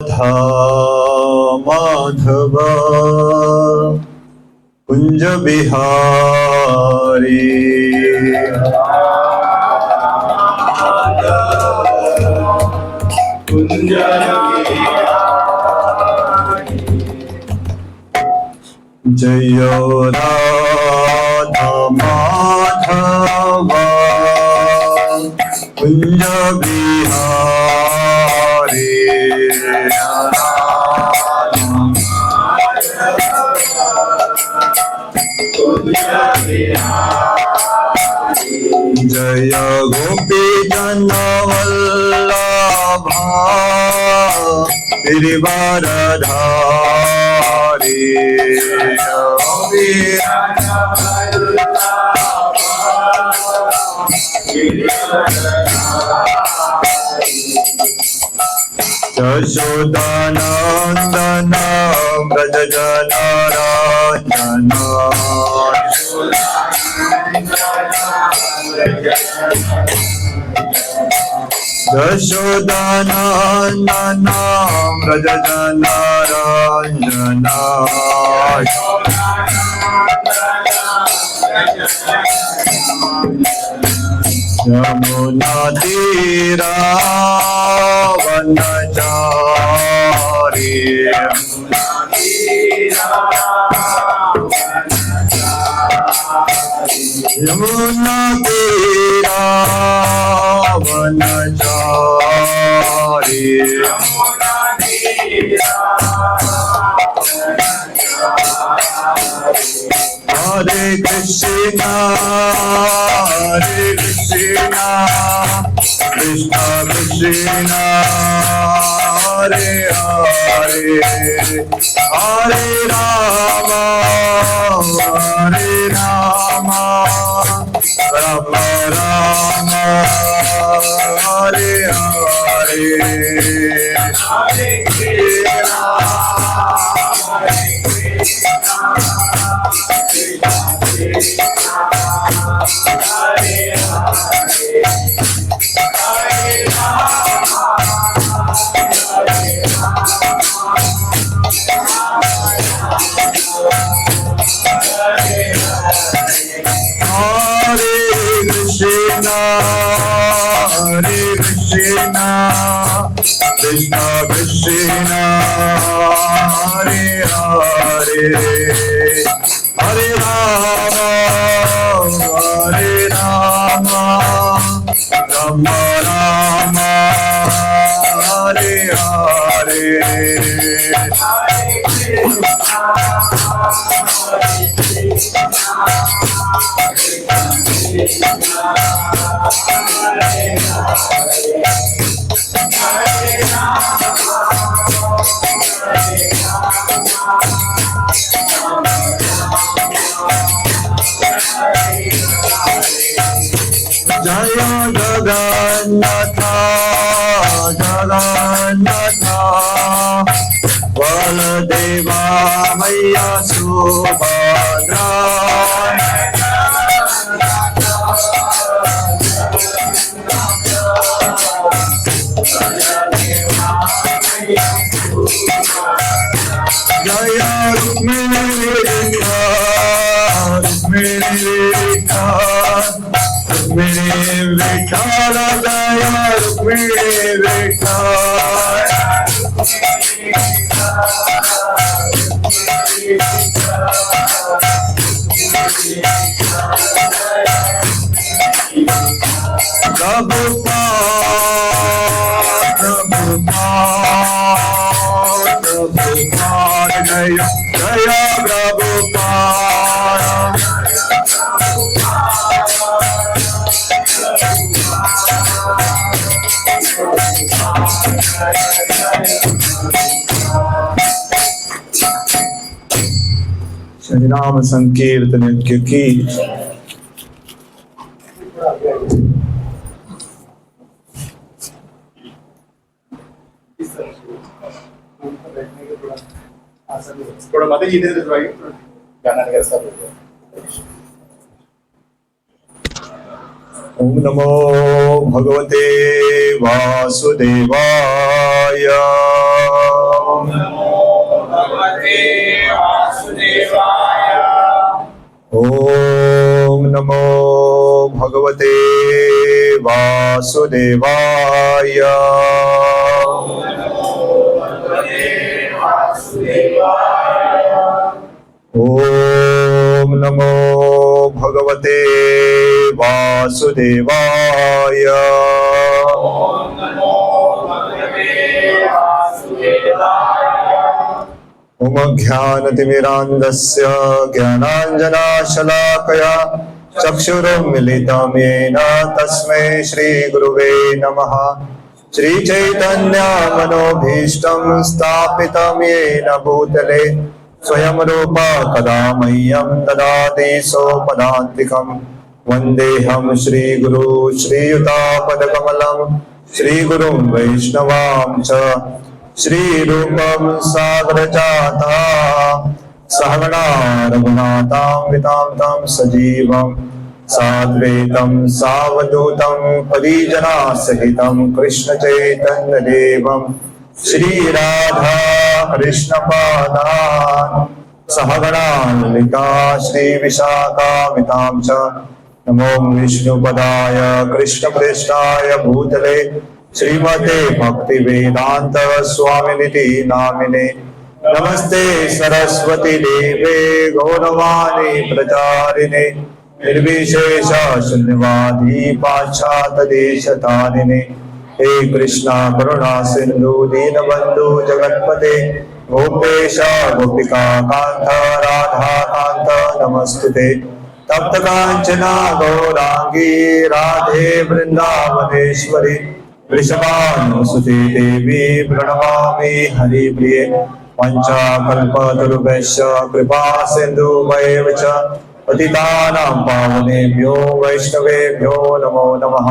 था माधव कुंज बिहारी कुंज जय राधा माधव कुंज बिहारी जय गोपी जन वल्लभा गिरिवरधारी यशोदानंदन व्रज जनार्दन यशोदानंदन व्रज जनार्दन यमुना तीरा वनचारी यमुना तीरा वनचारी हरे कृष्णा कृष्णा कृष्णा हरे हरे हरे राम राम राम हरे हरे हरे कृष्णा कृष्णा कृष्णा हरे हरे हरे राम राम राम हरे हरे जय जगन्नाथ जगन्नाथ बलदेवा मैया सुभद्रा जय रुक्मिणी विठ्ठल जय रुक्मिणी विठ्ठल प्रभुपाद जय जय प्रभुपाद श्री राम संकीर्तन की थोड़ा माता जी इधर तो आइए गाना कैसा हो गया। ओम नमो भगवते वासुदेवाय। ओम नमो भगवते वासुदेवाय। ओम नमो भगवते वासुदेवाय। ओम ज्ञानतिमिरान्धस्य ज्ञानाञ्जनशलाकया चक्षुरुन्मिलितं येन तस्मै श्रीगुरुवे नमः। श्रीचैतन्यमनोभीष्टं स्थापितं येन भूतले स्वयं रूप कदा मह्यं ददाति सोपदान्तिकं। वन्देऽहं श्रीगुरु श्रीयुतापदकमलं श्रीगुरुं वैष्णवां च श्रीरूपं सागरजाता सहगणा रघुनाथान्वितां तं सजीवं साद्वैतं सावधूतं परिजनसहितं कृष्णचैतन्यदेवं श्रीराधा कृष्णपादान् सहगणा ललिता श्रीविशाखान्वितां च। नमो विष्णुपदाय कृष्णप्रेष्ठाय भूतले श्रीमते भक्ति वेदांत स्वामिनिति नामिने। नमस्ते सरस्वती देवे गौरवाणी प्रचारिणे निर्विशेष शून्यवादी पाश्चात्य देशतारिणे। हे कृष्णा करुणा सिंधु दीनबंधु जगत्पते गोपेश गोपिका कांत राधा कांत नमस्तुते। तप्त कांचना गौरांगी राधे वृंदावनेश्वरी वृषभानुसुते देवी प्रणमामि हरिप्रिये। पंचाकल्पतरुभ्यश्च कृपा सिन्धुभ्येव च पतितानां पावनेभ्यो वैष्णवेभ्यो नमो नमः।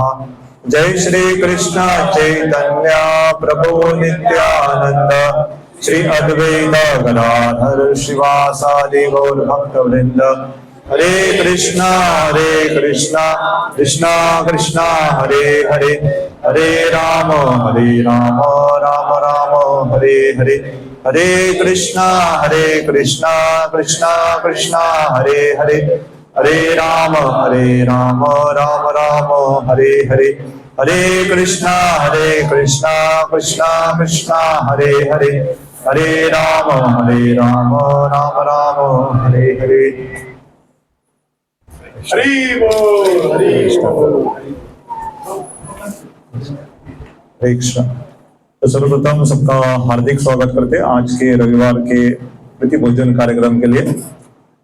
जय श्री कृष्ण चैतन्य प्रभु नित्यानंद श्री अद्वैत गदाधर श्रीवासादि गौर भक्तवृंद। हरे कृष्णा कृष्णा कृष्णा हरे हरे हरे राम राम राम हरे हरे। हरे कृष्णा कृष्णा कृष्णा हरे हरे हरे राम राम राम हरे हरे। हरे कृष्णा कृष्णा कृष्णा हरे हरे हरे राम राम राम हरे हरे। हरि बोल हरि बोल। हरे कृष्ण। तो सर्वप्रथम सबका हार्दिक स्वागत करते हैं आज के रविवार के प्रीति भोजन कार्यक्रम के लिए।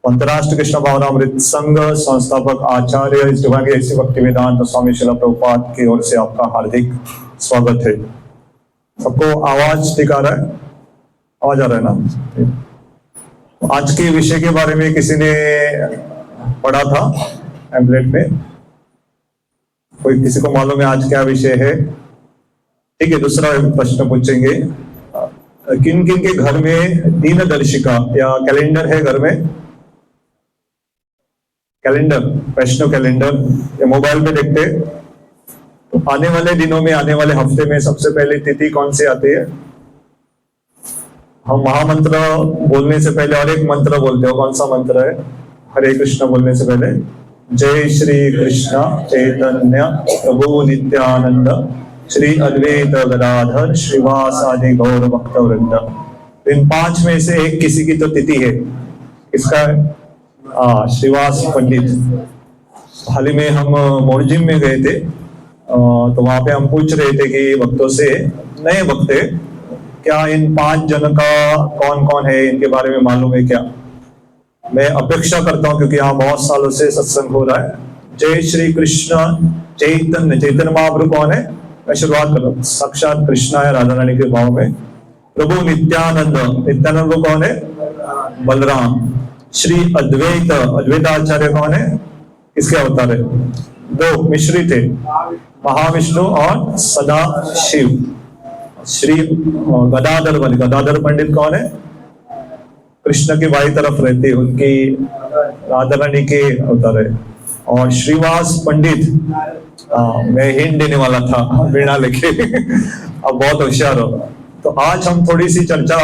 अंतर्राष्ट्रीय कृष्ण भावनामृत संघ संस्थापक आचार्य डिवाइन भक्ति वेदांत स्वामी श्रील प्रभुपाद की ओर से आपका हार्दिक स्वागत है। सबको आवाज ठीक आ रहा है? आवाज आ रहा है ना? आज के विषय के बारे में किसी ने पढ़ा था पैम्फलेट में? कोई किसी को मालूम है आज क्या विषय है? ठीक है, दूसरा प्रश्न पूछेंगे। किन किन के घर में दिनदर्शिका या कैलेंडर है? घर में कैलेंडर, वैष्णव कैलेंडर या मोबाइल पे देखते हैं तो आने वाले दिनों में, आने वाले हफ्ते में सबसे पहले तिथि कौन सी आती है? हम महामंत्र बोलने से पहले और एक मंत्र बोलते हो, कौन सा मंत्र है? हरे कृष्ण बोलने से पहले जय श्री कृष्ण चैतन्य प्रभु नित्यानंद श्री अद्वैत गदाधर श्रीवासादि गौर भक्तवृंद। इन 5 में से एक किसी की तो तिथि है। किसका है? श्रीवास पंडित। हाल ही में हम मोरजिम में गए थे तो वहां पे हम पूछ रहे थे कि भक्तों से, नए भक्त है क्या, इन 5 जन का कौन कौन है, इनके बारे में मालूम है क्या? मैं अपेक्षा करता हूँ क्योंकि यहाँ बहुत सालों से सत्संग हो रहा है। जय श्री कृष्ण चैतन्य महाप्रभु कौन है? मैं शुरुआत कर रहा हूँ। साक्षात कृष्णा है राधा रानी के भाव में। प्रभु नित्यानंद कौन है? बलराम। श्री अद्वैत आचार्य कौन है? किसके अवतार है? 2 मिश्रित थे, महाविष्णु और सदा शिव। श्री गदाधर पंडित कौन है? कृष्ण की बाई तरफ रहते, उनकी राधा रानी के अवतार है। और श्रीवास पंडित, मैं हिंट देने वाला था वीणा लेके अब बहुत होशियार हो। तो आज हम थोड़ी सी चर्चा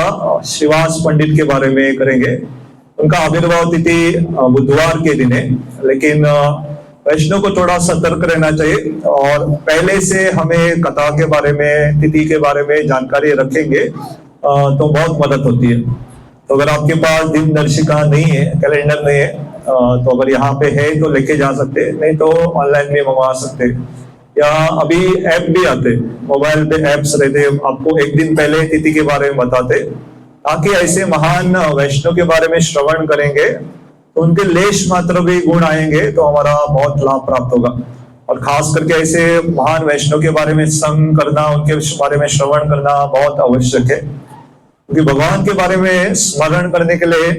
श्रीवास पंडित के बारे में करेंगे। तो उनका आविर्भाव तिथि बुधवार के दिन है, लेकिन वैष्णव को थोड़ा सतर्क रहना चाहिए और पहले से हमें कथा के बारे में, तिथि के बारे में जानकारी रखेंगे तो बहुत मदद होती है। तो अगर आपके पास दिनदर्शिका नहीं है, कैलेंडर नहीं है, तो अगर यहाँ पे है तो लेके जा सकते हैं, नहीं तो ऑनलाइन भी मंगवा सकते हैं। या अभी ऐप भी आते, मोबाइल पे ऐप्स रहते, आपको एक दिन पहले तिथि के बारे में बताते, ताकि ऐसे महान वैष्णव के बारे में श्रवण करेंगे तो उनके लेश मात्र भी गुण आएंगे तो हमारा बहुत लाभ प्राप्त होगा। और खास करके ऐसे महान वैष्णव के बारे में संग करना, उनके बारे में श्रवण करना बहुत आवश्यक है, क्योंकि भगवान के बारे में स्मरण करने के लिए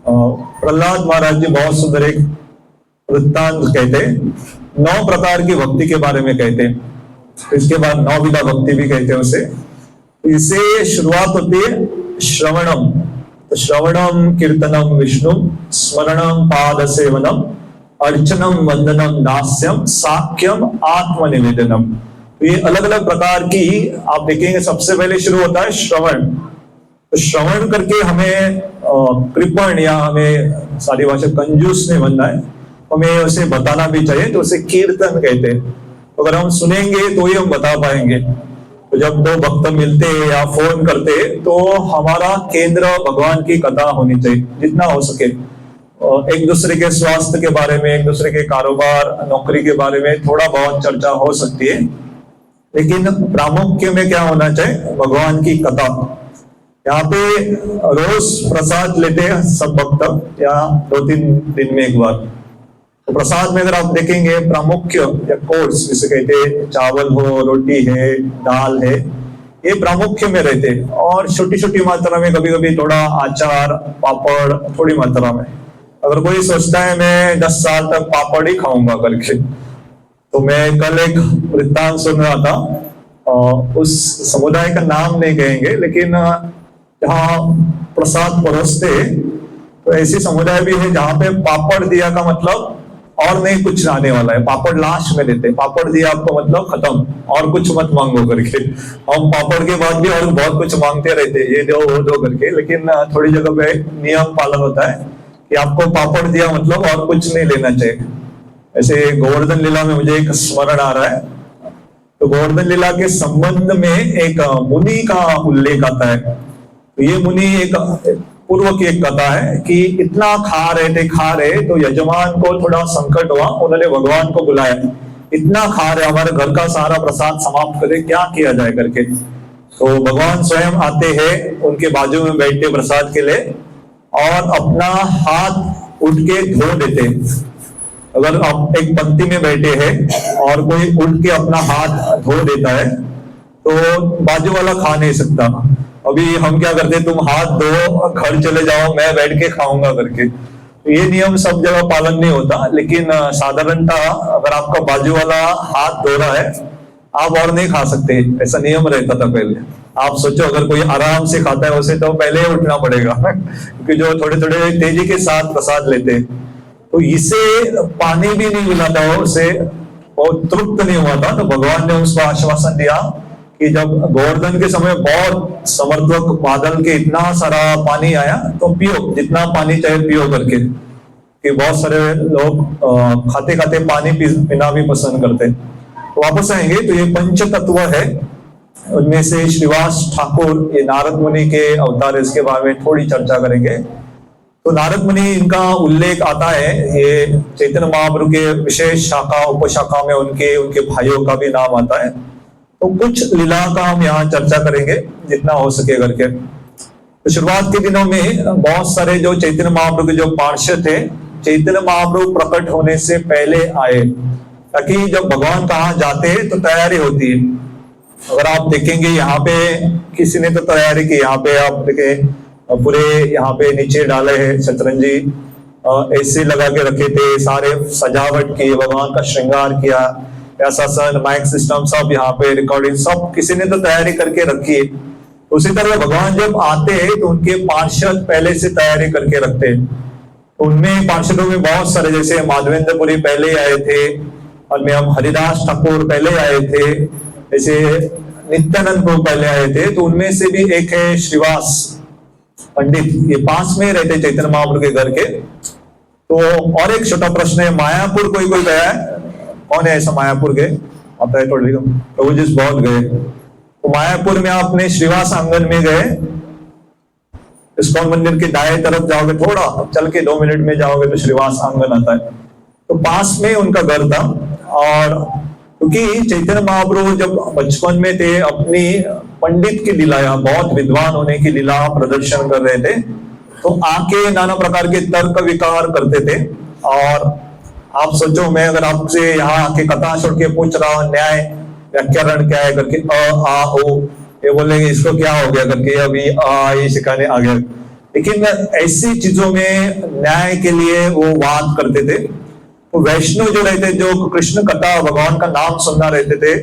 प्रहलाद महाराज जी बहुत सुंदर एक वृत्तांत कहते हैं, 9 प्रकार की भक्ति के बारे में कहते हैं, तो इसके बाद 9 विधा भक्ति भी कहते हैं उसे। इसे शुरुआत होती है श्रवणम, तो श्रवणम कीर्तनम विष्णु, स्मरणम पाद सेवनम, अर्चनम वंदनम दास्यम, साख्यम आत्मनिवेदनम। तो ये अलग अलग प्रकार की आप देखेंगे। सबसे पहले शुरू होता है श्रवण, तो श्रवण करके हमें कृपण या हमें सारी भाषा कंजूस नहीं बनना है, हमें उसे बताना भी चाहिए, तो उसे कीर्तन कहते हैं। तो अगर हम सुनेंगे तो ही हम बता पाएंगे। तो जब 2 भक्त मिलते हैं या फोन करते हैं तो हमारा केंद्र भगवान की कथा होनी चाहिए जितना हो सके। एक दूसरे के स्वास्थ्य के बारे में, एक दूसरे के कारोबार नौकरी के बारे में थोड़ा बहुत चर्चा हो सकती है, लेकिन प्रामुख्य में क्या होना चाहिए, भगवान की कथा। यहाँ पे रोज प्रसाद लेते हैं सब भक्त, या 2-3 दिन में एक बार। तो प्रसाद में अगर आप देखेंगे प्रामुख्य या कोर्स जिसे कहते हैं, चावल हो, रोटी है, दाल है, ये प्रामुख्य में रहते हैं। और छोटी छोटी मात्रा में कभी कभी थोड़ा अचार, पापड़, थोड़ी मात्रा में। अगर कोई सोचता है मैं 10 साल तक पापड़ ही खाऊंगा करके, तो मैं कल एक वृत्तांत सुन रहा था, उस समुदाय का नाम नहीं कहेंगे, लेकिन जहाँ प्रसाद परोसते तो ऐसी समुदाय भी है जहाँ पे पापड़ दिया का मतलब और नहीं कुछ आने वाला है, पापड़ लास्ट में देते, पापड़ दिया आपको मतलब खत्म, और कुछ मत मांगो करके। हम पापड़ के बाद भी और बहुत कुछ मांगते रहते, ये दो वो दो करके, लेकिन थोड़ी जगह पे नियम पालन होता है कि आपको पापड़ दिया मतलब और कुछ नहीं लेना चाहिए। ऐसे गोवर्धन लीला में मुझे एक स्मरण आ रहा है, तो गोवर्धन लीला के संबंध में एक मुनि का उल्लेख आता है। तो ये मुनि एक पूर्व की एक कथा है कि इतना खा रहे तो यजमान को थोड़ा संकट हुआ, उन्होंने भगवान को बुलाया, इतना खा रहे हमारे घर का सारा प्रसाद समाप्त करे, क्या किया जाए करके। तो भगवान स्वयं आते हैं, उनके बाजू में बैठते प्रसाद के लिए और अपना हाथ उठ के धो देते। अगर आप एक पंक्ति में बैठे हैं और कोई उठ के अपना हाथ धो देता है तो बाजू वाला खा नहीं सकता। अभी हम क्या करते, तुम हाथ धो, घर चले जाओ, मैं बैठ के खाऊंगा करके। तो ये नियम सब जगह पालन नहीं होता, लेकिन साधारणतः अगर आपका बाजू वाला हाथ धो रहा है आप और नहीं खा सकते, ऐसा नियम रहता था पहले। आप सोचो अगर कोई आराम से खाता है उसे तो पहले ही उठना पड़ेगा क्योंकि जो थोड़े थोड़े तेजी के साथ प्रसाद लेते, तो इसे पानी भी नहीं मिला था, उसे बहुत तृप्त नहीं हुआ था। तो भगवान ने उसको आश्वासन दिया कि जब गोवर्धन के समय बहुत समर्थक बादल के इतना सारा पानी आया तो पियो, जितना पानी चाहे पियो करके, कि बहुत सारे लोग खाते खाते पानी पीना भी पसंद करते। तो वापस आएंगे तो ये पंच तत्व है, उनमें से श्रीवास ठाकुर ये नारद मुनि के अवतार, इसके बारे में थोड़ी चर्चा करेंगे। तो नारद मुनि इनका उल्लेख आता है, ये चैतन्य महाप्रभु के विशेष शाखा उपशाखा में उनके भाइयों का भी नाम आता है। तो कुछ लीला का हम यहाँ चर्चा करेंगे जितना हो सके करके। तो शुरुआत के दिनों में बहुत सारे जो चैतन्य महाप्रभु के जो पार्षद थे, चैतन्य महाप्रभु प्रकट होने से पहले आए, ताकि जब भगवान कहाँ जाते हैं तो तैयारी होती है। अगर आप देखेंगे यहाँ पे किसी ने तो तैयारी की, यहाँ पे आप देखें पूरे यहाँ पे नीचे डाले हैं शतरंजी, एसी लगा के रखे थे, सारे सजावट की, भगवान का श्रृंगार किया, शासन माइक सिस्टम सब यहाँ पे रिकॉर्डिंग सब किसी ने तो तैयारी करके रखी है। उसी तरह भगवान जब आते हैं तो उनके पार्षद पहले से तैयारी करके रखते हैं। तो उनमें पार्षदों में बहुत सारे, जैसे माधवेंद्रपुरी पहले आए थे, और में हम हरिदास ठाकुर पहले आए थे, जैसे नित्यानंद प्रभु पहले आए थे। तो उनमें से भी एक है श्रीवास, पंडित, ये पास में ही रहते चैतन्य महाप्रभु के घर के। तो और एक छोटा प्रश्न है, मायापुर कोई कोई गया है? कौन है ऐसा मायापुर गए? आता है थोड़ी, प्रभु जी बहुत गए। तो मायापुर में आपने श्रीवास आंगन में गए? इस्कॉन मंदिर के दाएं तरफ जाओगे, थोड़ा चल के 2 मिनट में जाओगे तो श्रीवास आंगन आता है। तो पास में उनका घर था। और क्योंकि चैतन्य महाप्रभु जब बचपन में थे, अपनी पंडित की लीला, बहुत विद्वान होने की लीला प्रदर्शन कर रहे थे, तो आके नाना प्रकार के तर्क विकार करते थे। और आप सोचो, मैं अगर आपसे यहाँ आके कथा छोड़ के पूछ रहा हूँ न्याय व्याकरण क्या है करके, अ आ ओ, ये बोलेंगे इसको क्या हो गया करके, अभी ये सिखाने आ गया। लेकिन ऐसी चीजों में न्याय के लिए वो वाद करते थे। तो वैष्णव जो रहते, जो कृष्ण कथा भगवान का नाम सुनना रहते थे,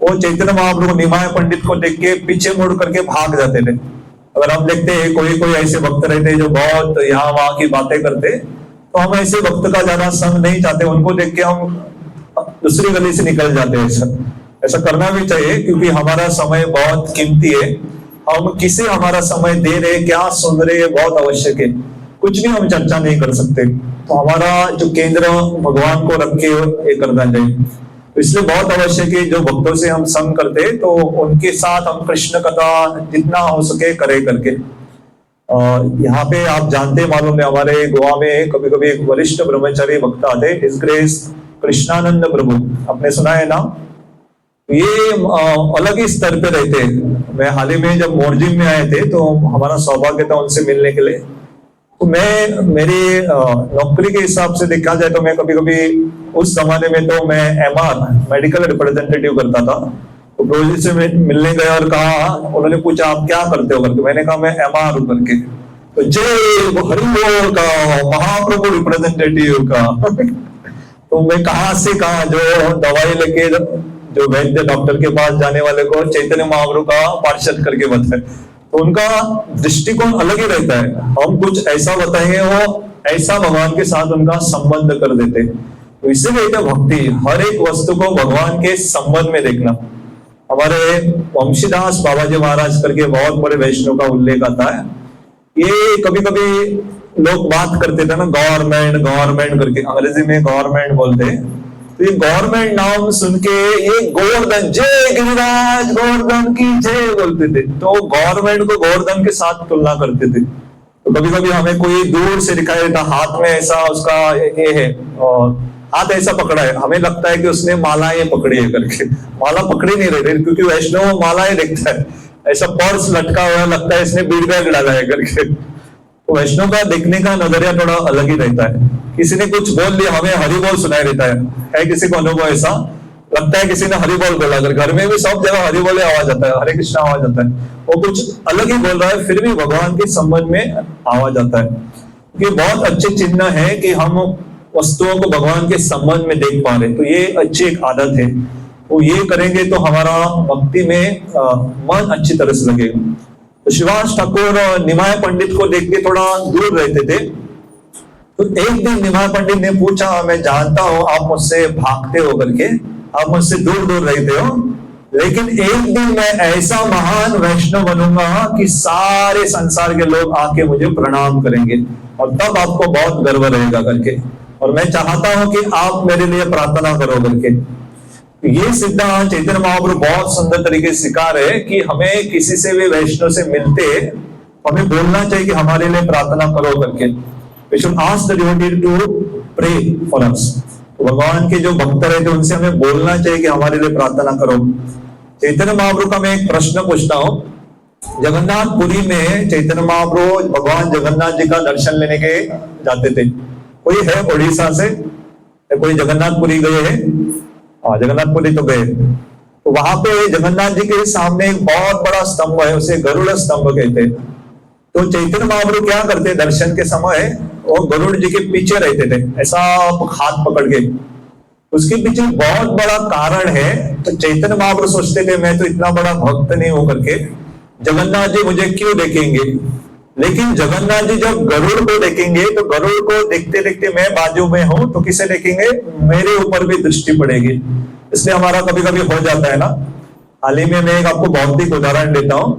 वो चैतन्य महाप्रभु निमाय पंडित को देख के पीछे मुड़ करके भाग जाते थे। अगर हम देखते हैं कोई कोई ऐसे भक्त रहते जो बहुत यहाँ वहां की बातें करते, तो हम ऐसे भक्त का ज्यादा संग नहीं चाहते, उनको देख के हम दूसरी गली से निकल जाते हैं। ऐसा करना भी चाहिए, क्योंकि हमारा समय बहुत कीमती है। हम किसे हमारा समय दे रहे, क्या सुन रहे, बहुत आवश्यक है। कुछ भी हम चर्चा नहीं कर सकते। तो हमारा जो केंद्र भगवान को रख के ये करना चाहिए। तो इसलिए बहुत आवश्यक है, जो भक्तों से हम संग करते तो उनके साथ हम कृष्ण कथा जितना हो सके करे करके। यहाँ पे आप जानते मालूम है, हमारे गोवा में कभी कभी एक वरिष्ठ ब्रह्मचारी भक्त आते, हिज ग्रेस कृष्णानंद प्रभु, आपने सुना है ना? ये अलग ही स्तर पे रहते। मैं हाल ही में जब मोरजिम में आए थे, तो हमारा सौभाग्य था उनसे मिलने के लिए। तो मैं मेरी नौकरी के हिसाब से देखा जाए तो मैं कभी कभी उस जमाने में तो मैं MR मेडिकल रिप्रेजेंटेटिव करता था। तो प्रभु जी से मिलने गए और कहा, उन्होंने पूछा आप क्या करते हो करके, मैंने कहा मैं MR हूं करके। तो जय हरिबोल का, महाप्रभु रिप्रेजेंटेटिव का। तो मैं कहाँ से कहा, जो दवाई लेके जो वैद्य डॉक्टर के पास जाने वाले को चैतन्य महाप्रभु का पार्षद करके बताए। तो उनका दृष्टिकोण अलग ही रहता है। हम कुछ ऐसा बताएंगे, वो ऐसा भगवान के साथ उनका संबंध कर देते। तो इससे कहते भक्ति, हर एक वस्तु को भगवान के संबंध में देखना। हमारे वंशीदास बाबाजी महाराज करके बहुत बड़े वैष्णव का उल्लेख आता है। ये कभी कभी लोग बात करते थे ना, गवर्नमेंट गवर्नमेंट करके, अंग्रेजी में गवर्नमेंट बोलते। तो ये गवर्नमेंट नाम सुन के ये गोवर्धन, जय गिरिराज गोवर्धन की जय बोलते थे। तो गवर्नमेंट को गोवर्धन के साथ तुलना करते थे। तो कभी कभी हमें कोई दूर से दिखाई देता, हाथ में ऐसा उसका ये है, और हाथ ऐसा पकड़ा है, हमें लगता है कि उसने मालाएं पकड़ी है करके। माला पकड़ी नहीं रहती, क्योंकि वैष्णव मालाएं देखता है, ऐसा पर्स लटका हुआ लगता है इसने बीड़ बैग डाला है करके। तो वैष्णव का देखने का नजरिया थोड़ा अलग ही रहता है। किसी ने कुछ बोल दिया, हमें हरि बोल सुनाई देता है किसी को अनुभव ऐसा लगता है किसी ने हरि बोल बोला, अगर घर में भी सब जगह हरि बोले आवाज आता है, हरे कृष्णा आवाज आता है, वो कुछ अलग ही बोल रहा है, फिर भी भगवान के संबंध में आवाज आता है। ये बहुत अच्छे चिन्ह है कि हम वस्तुओं को भगवान के संबंध में देख पा रहे। तो ये अच्छी एक आदत है, वो ये करेंगे तो हमारा भक्ति में मन अच्छी तरह से लगेगा। तो श्रीवास ठाकुर निमाय पंडित को देख के थोड़ा दूर रहते थे। तो एक दिन निमाय पंडित ने पूछा, मैं जानता हूं आप मुझसे भागते हो करके, आप मुझसे दूर दूर रहते हो, लेकिन एक दिन मैं ऐसा महान वैष्णव बनूंगा कि सारे संसार के लोग आके मुझे प्रणाम करेंगे, और तब आपको बहुत गर्व रहेगा करके, और मैं चाहता हूं कि आप मेरे लिए प्रार्थना करो करके। ये सिद्धांत चैतन्य महाप्रभु बहुत सुंदर तरीके से सिखा रहे हैं कि हमें किसी से भी वैष्णव से मिलते हमें बोलना चाहिए कि हमारे लिए प्रार्थना करो करके। We should ask the devotee to pray for us। भगवान के जो भक्त रहते उनसे हमें बोलना चाहिए कि हमारे लिए प्रार्थना करो। चैतन्य महाप्रभु का मैं एक प्रश्न पूछता हूँ। जगन्नाथपुरी में चैतन्य महाप्रभु भगवान जगन्नाथ जी का दर्शन लेने के जाते थे। कोई है उड़ीसा से, कोई जगन्नाथपुरी गए हैं? हाँ, जगन्नाथपुरी तो गए। तो वहां पे जगन्नाथ जी के सामने एक बहुत बड़ा स्तंभ है, उसे गरुड़ स्तंभ कहते हैं। तो चैतन्य महाप्रभु क्या करते दर्शन के समय, वो गरुड़ जी के पीछे रहते थे, ऐसा हाथ पकड़ के। उसके पीछे बहुत बड़ा कारण है। तो चैतन्य महाप्रभु सोचते थे मैं तो इतना बड़ा भक्त नहीं हूं करके, जगन्नाथ जी मुझे क्यों देखेंगे। लेकिन जगन्नाथ जी जब गरुड़ को देखेंगे तो गरुड़ को देखते देखते मैं बाजू में हूं, तो किसे देखेंगे, मेरे ऊपर भी दृष्टि पड़ेगी। इसलिए हमारा कभी कभी हो जाता है ना। हाल ही में मैं एक आपको भौतिक उदाहरण देता हूं।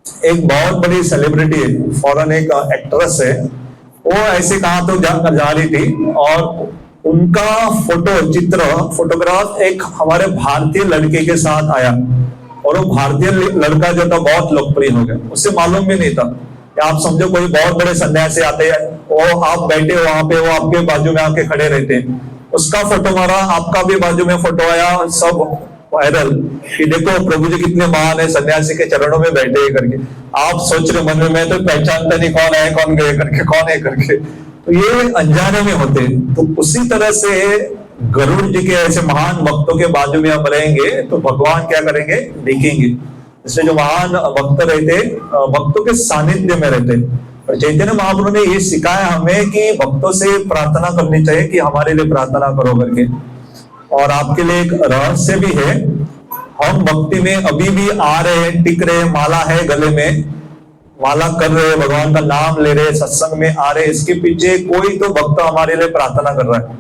एक बहुत बड़ी सेलिब्रिटी है, फॉरेन एक एक्ट्रेस है, वो ऐसे कहा तो जा रही थी और उनका फोटोग्राफ एक हमारे भारतीय लड़के के साथ आया और वो भारतीय लड़का जो था बहुत लोकप्रिय हो गया। उससे मालूम भी नहीं था। या आप समझो कोई बहुत बड़े सन्यासी आते हैं, वो आप बैठे हो वहां पे, वो आपके बाजू में आके खड़े रहते हैं, उसका फोटो मारा, आपका भी बाजू में फोटो आया, सब वायरल कि देखो प्रभु जी कितने महान है, सन्यासी के चरणों में बैठे हैं करके। आप सोच रहे मन में मैं तो पहचानता नहीं कौन है कौन गए करके, कौन है करके। तो ये अनजाने में होते हैं। तो उसी तरह से गरुड़ जी के ऐसे महान भक्तों के बाजू में हम रहेंगे तो भगवान क्या करेंगे, देखेंगे। इसलिए जो महान भक्त रहते, भक्तों के सानिध्य में रहते। और चैतन्य महाप्रभु ने ये सिखाया हमें कि भक्तों से प्रार्थना करनी चाहिए कि हमारे लिए प्रार्थना करो करके। और आपके लिए एक रहस्य भी है, हम भक्ति में अभी भी आ रहे हैं, टिक रहे, माला है गले में, माला कर रहे, भगवान का नाम ले रहे, सत्संग में आ रहे, इसके पीछे कोई तो भक्त हमारे लिए प्रार्थना कर रहा है,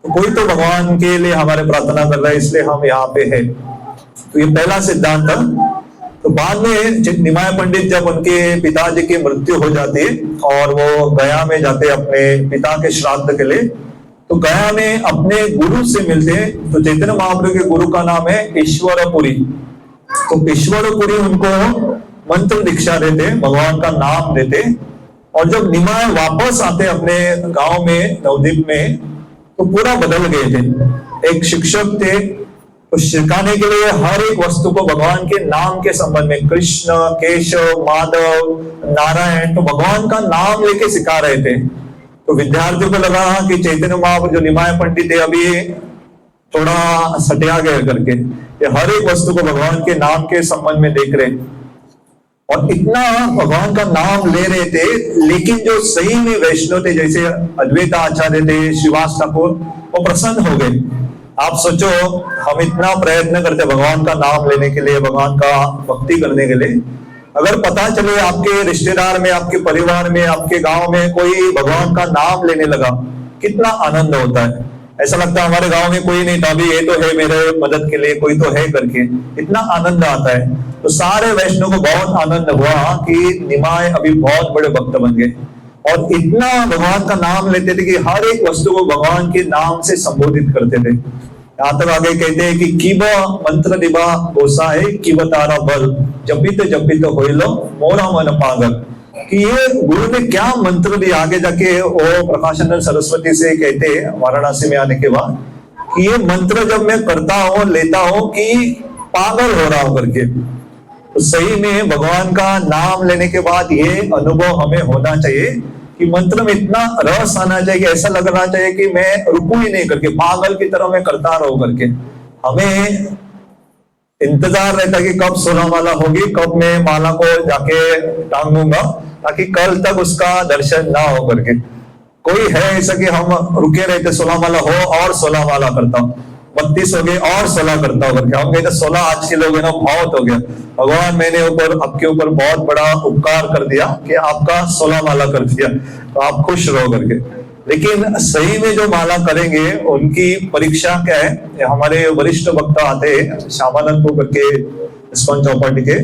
तो कोई तो भगवान के लिए हमारे प्रार्थना कर रहा है, इसलिए हम यहाँ पे हैं। तो ये पहला सिद्धांत था। तो बाद में निमाय पंडित जब उनके पिताजी की मृत्यु हो जाती है और वो गया में जाते अपने पिता के श्राद्ध के लिए, तो गया में अपने गुरु से मिलते हैं। तो चैतन्य महाप्रभु के गुरु का नाम है ईश्वरपुरी। तो ईश्वरपुरी उनको मंत्र दीक्षा देते, भगवान का नाम देते। और जब निमाय वापस आते अपने गांव में, नवद्वीप में, तो पूरा बदल गए थे। एक शिक्षक थे, तो सिखाने के लिए हर एक वस्तु को भगवान के नाम के संबंध में, कृष्ण, केशव, माधव, नारायण, तो भगवान का नाम लेके सिखा रहे थे। तो विद्यार्थियों को लगा कि चैतन्य महाप्रभु जो निमाय पंडित है अभी थोड़ा सटिया गए करके, ये हर एक वस्तु को भगवान के नाम के संबंध में देख रहे और इतना भगवान का नाम ले रहे थे। लेकिन जो सही में वैष्णव थे, जैसे अद्वैत आचार्य थे, श्रीवास ठाकुर, वो प्रसन्न हो गए। आप सोचो, हम इतना प्रयत्न करते भगवान का नाम लेने के लिए, भगवान का भक्ति करने के लिए, अगर पता चले आपके रिश्तेदार में, आपके परिवार में, आपके गांव में कोई भगवान का नाम लेने लगा, कितना आनंद होता है। ऐसा लगता है हमारे गांव में कोई नहीं था, अभी ये तो है मेरे मदद के लिए, कोई तो है करके, इतना आनंद आता है। तो सारे वैष्णव को बहुत आनंद हुआ कि निमाय अभी बहुत बड़े भक्त बन गए और इतना भगवान का नाम लेते थे कि हर एक वस्तु को भगवान के नाम से संबोधित करते थे। यहाँ तक आगे कहते हैं कि किब मंत्र दिबा गोसाए किब तारा बल, जपित होइलो मोरा मन पागल। कि ये गुरु ने क्या मंत्र दिया, आगे जाके वो प्रकाशानंद सरस्वती से कहते हैं वाराणसी में आने के बाद कि ये मंत्र जब मैं करता हूँ, लेता हूँ कि पागल हो रहा हूं करके। तो सही में भगवान का नाम लेने के बाद ये अनुभव हमें होना चाहिए कि मंत्र में इतना रस आना चाहिए, ऐसा लगना चाहिए कि मैं रुकू ही नहीं करके, पागल की तरह मैं करता रहूं करके। हमें इंतजार रहता कि कब 16 माला होगी, कब मैं माला को जाके टांगूंगा, ताकि कल तक उसका दर्शन ना हो करके। कोई है ऐसा कि हम रुके रहते 16 माला हो और 16 माला करता हूँ, 32 हो गए और 16 करता हूँ करके। हम कहते 16 आज के लोग है ना, बहुत हो गया। भगवान मैंने आपके ऊपर बहुत बड़ा उपकार कर दिया कि आपका 16 माला कर दिया, तो आप खुश रहो करके। लेकिन सही में जो माला करेंगे उनकी परीक्षा क्या है, हमारे वरिष्ठ वक्ता आते हैं श्यामानंद करके इस्कॉन चौपाटी के,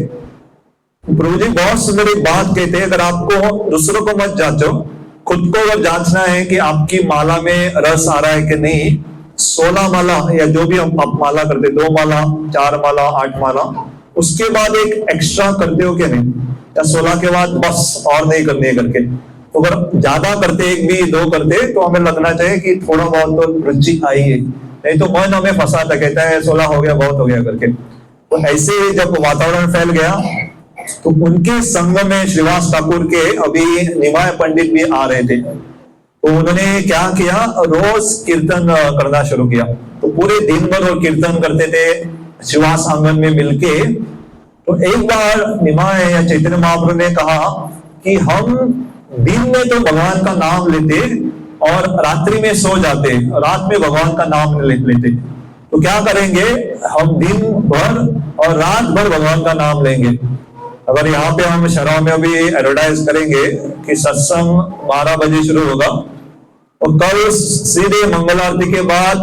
प्रभु जी बहुत सुंदर एक बात कहते हैं, अगर आपको दूसरों को मत जांचो, खुद को अगर जांचना है कि आपकी माला में रस आ रहा है कि नहीं, 16 माला या जो भी हम आप माला करते, 2 माला, 4 माला, 8 माला, उसके बाद एक एक्स्ट्रा करते हो क्या नहीं, या 16 के बाद बस और नहीं करनी है करके। तो अगर ज्यादा करते, 1 भी 2 करते, तो हमें लगना चाहिए कि थोड़ा बहुत तो रुचि आई है, नहीं तो मन हमें फंसाता, कहता है 16 हो गया, बहुत हो गया करके। तो ऐसे जब वातावरण फैल गया तो उनके संग में श्रीवास ठाकुर के अभी निमाय पंडित भी आ रहे थे। तो उन्होंने क्या किया, रोज कीर्तन करना शुरू किया। तो पूरे दिन भर वो कीर्तन करते थे श्रीवास आंगन में मिलके। तो एक बार निमाय या चैतन्य महाप्रभु ने कहा कि हम दिन में तो भगवान का नाम लेते और रात्रि में सो जाते, रात में भगवान का नाम लेते, तो क्या करेंगे, हम दिन भर और रात भर भगवान का नाम लेंगे। अगर यहाँ पे हम शहरों में अभी एडवर्टाइज करेंगे कि सत्संग 12 बजे शुरू होगा और कल सीधे मंगल आरती के बाद,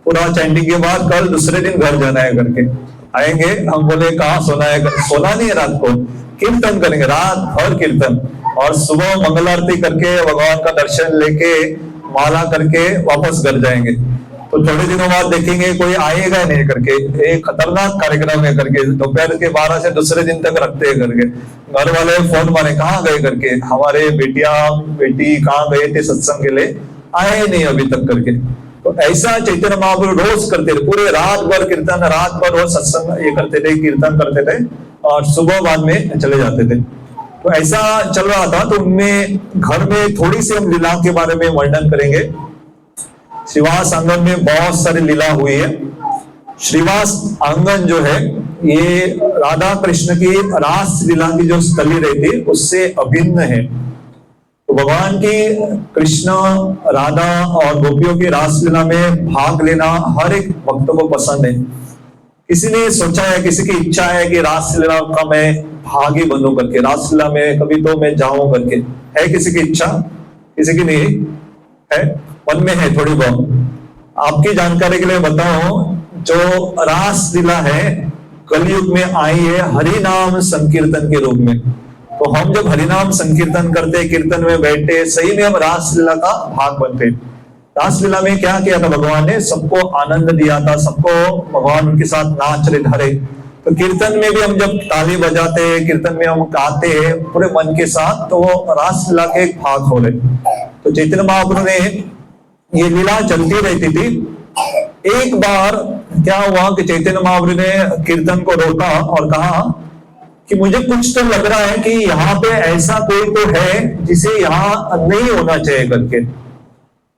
पूरा चैंटिंग के बाद कल दूसरे दिन घर जाना है करके आएंगे, हम बोले कहाँ सोना है, सोना नहीं है रात को, कीर्तन करेंगे, रात भर कीर्तन, और सुबह मंगल आरती करके भगवान का दर्शन लेके माला करके वापस घर जाएंगे। तो थोड़े दिनों बाद देखेंगे कोई आएगा नहीं करके, एक खतरनाक कार्यक्रम है करके, दोपहर के 12 से दूसरे दिन तक रखते हैं करके, घर वाले फोन मारे कहाँ गए करके, हमारे बेटिया बेटी कहाँ गए थे सत्संग के लिए, आए नहीं अभी तक करके। तो ऐसा चैतन्य महाप्रभु रोज करते थे, पूरे रात भर कीर्तन, रात भर रोज सत्संग ये करते थे, कीर्तन करते थे, और सुबह बाद में चले जाते थे। तो ऐसा चल रहा था। तो उनमें घर में थोड़ी सी हम लीला के बारे में वर्णन करेंगे। श्रीवास आंगन में बहुत सारी लीला हुई है। श्रीवास आंगन जो है ये राधा कृष्ण की रास लीला की जो स्थली रहती उससे अभिन्न है। तो भगवान की कृष्ण राधा और गोपियों की रास लीला में भाग लेना हर एक भक्त को पसंद है। किसी ने सोचा है, किसी की इच्छा है कि रास लीला का मैं भागी बनूं करके, रास लीला में कभी तो मैं जाऊं करके, है किसी की इच्छा? किसी की नहीं है? मन में है थोड़ी बहुत। आपकी जानकारी के लिए बताऊं, जो रास लीला है कलयुग में आई है हरि नाम संकीर्तन के रूप में। तो हम जब हरि नाम संकीर्तन करते, कीर्तन में बैठे, सही में हम रास लीला का भाग बनते। रास लीला में क्या किया था भगवान ने? सबको आनंद दिया था, सबको भगवान उनके साथ नाच रहे धरे। तो कीर्तन में भी हम जब ताली बजाते हैं, कीर्तन में हम गाते हैं पूरे मन के साथ, तो वो रास लीला के एक भाग हो रहे। तो चैतन्य महाप्रभु ने ये लीला चलती रहती थी। एक बार क्या हुआ कि चैतन्य महाप्रभु ने कीर्तन को रोका और कहा कि मुझे कुछ तो लग रहा है कि यहाँ पे ऐसा कोई तो है जिसे यहाँ नहीं होना चाहिए करके।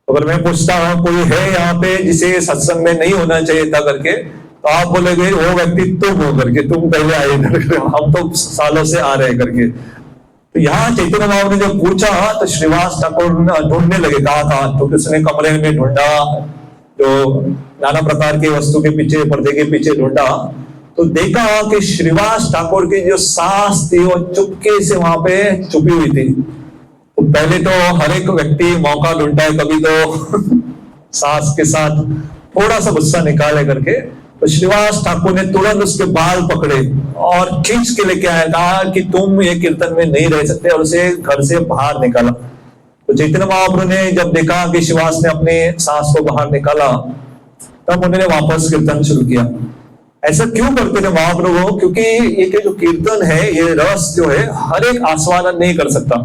अगर मैं पूछता हूँ कोई है यहाँ पे जिसे सत्संग में नहीं होना चाहिए था करके, तो आप बोलेगे वो व्यक्ति तुम हो करके, तुम पहले आए करके, हम तो सालों से आ रहे करके। तो यहाँ चैतन्य महाप्रभु ने जब पूछा तो श्रीवास ठाकुर ढूंढने लगे, कहा था तो उसने कमरे में ढूंढा, जो नाना प्रकार के वस्तु के पीछे, पर्दे के पीछे ढूंढा, तो देखा कि श्रीवास ठाकुर की जो सास थी वो चुपके से वहां पे छुपी हुई थी। तो पहले तो हर एक व्यक्ति मौका ढूंढता है कभी तो सास के साथ थोड़ा सा गुस्सा निकाले करके। तो श्रीवास ठाकुर ने तुरंत उसके बाल पकड़े और खींच के लेके आया, कहा कि तुम ये कीर्तन में नहीं रह सकते, और उसे घर से बाहर निकाला। तो चैतन्य महाप्रभु ने जब देखा कि श्रीवास ने अपने सास को बाहर निकाला, तब उन्होंने वापस कीर्तन शुरू किया। ऐसा क्यों करते थे महाप्रभु? क्योंकि ये जो कीर्तन है, ये रस जो है हर एक आस्वादन नहीं कर सकता।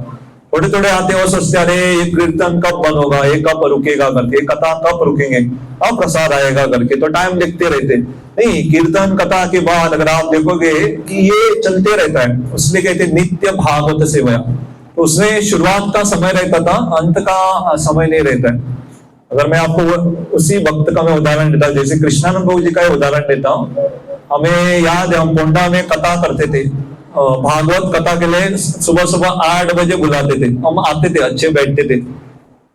थोड़े थोड़े आते हैं और सोचते अरे ये कीर्तन कब बंद होगा, ये कब रुकेगा करके, कथा कब रुकेंगे, कब प्रसाद आएगा करके, तो टाइम देखते रहते। नहीं, कीर्तन कथा के बाद अगर आप देखोगे कि ये चलते रहता है, उसलिए कहते नित्य भागवत सेवा। तो उसमें शुरुआत का समय रहता था, अंत का समय नहीं रहता है। अगर मैं आपको उसी वक्त का मैं उदाहरण देता हूँ, जैसे कृष्णानंद प्रभु जी का उदाहरण देता हूँ। हमें याद है हम पोंडा में कथा करते थे, भागवत कथा के लिए सुबह सुबह 8 बजे बुलाते थे, हम आते थे, अच्छे बैठते थे।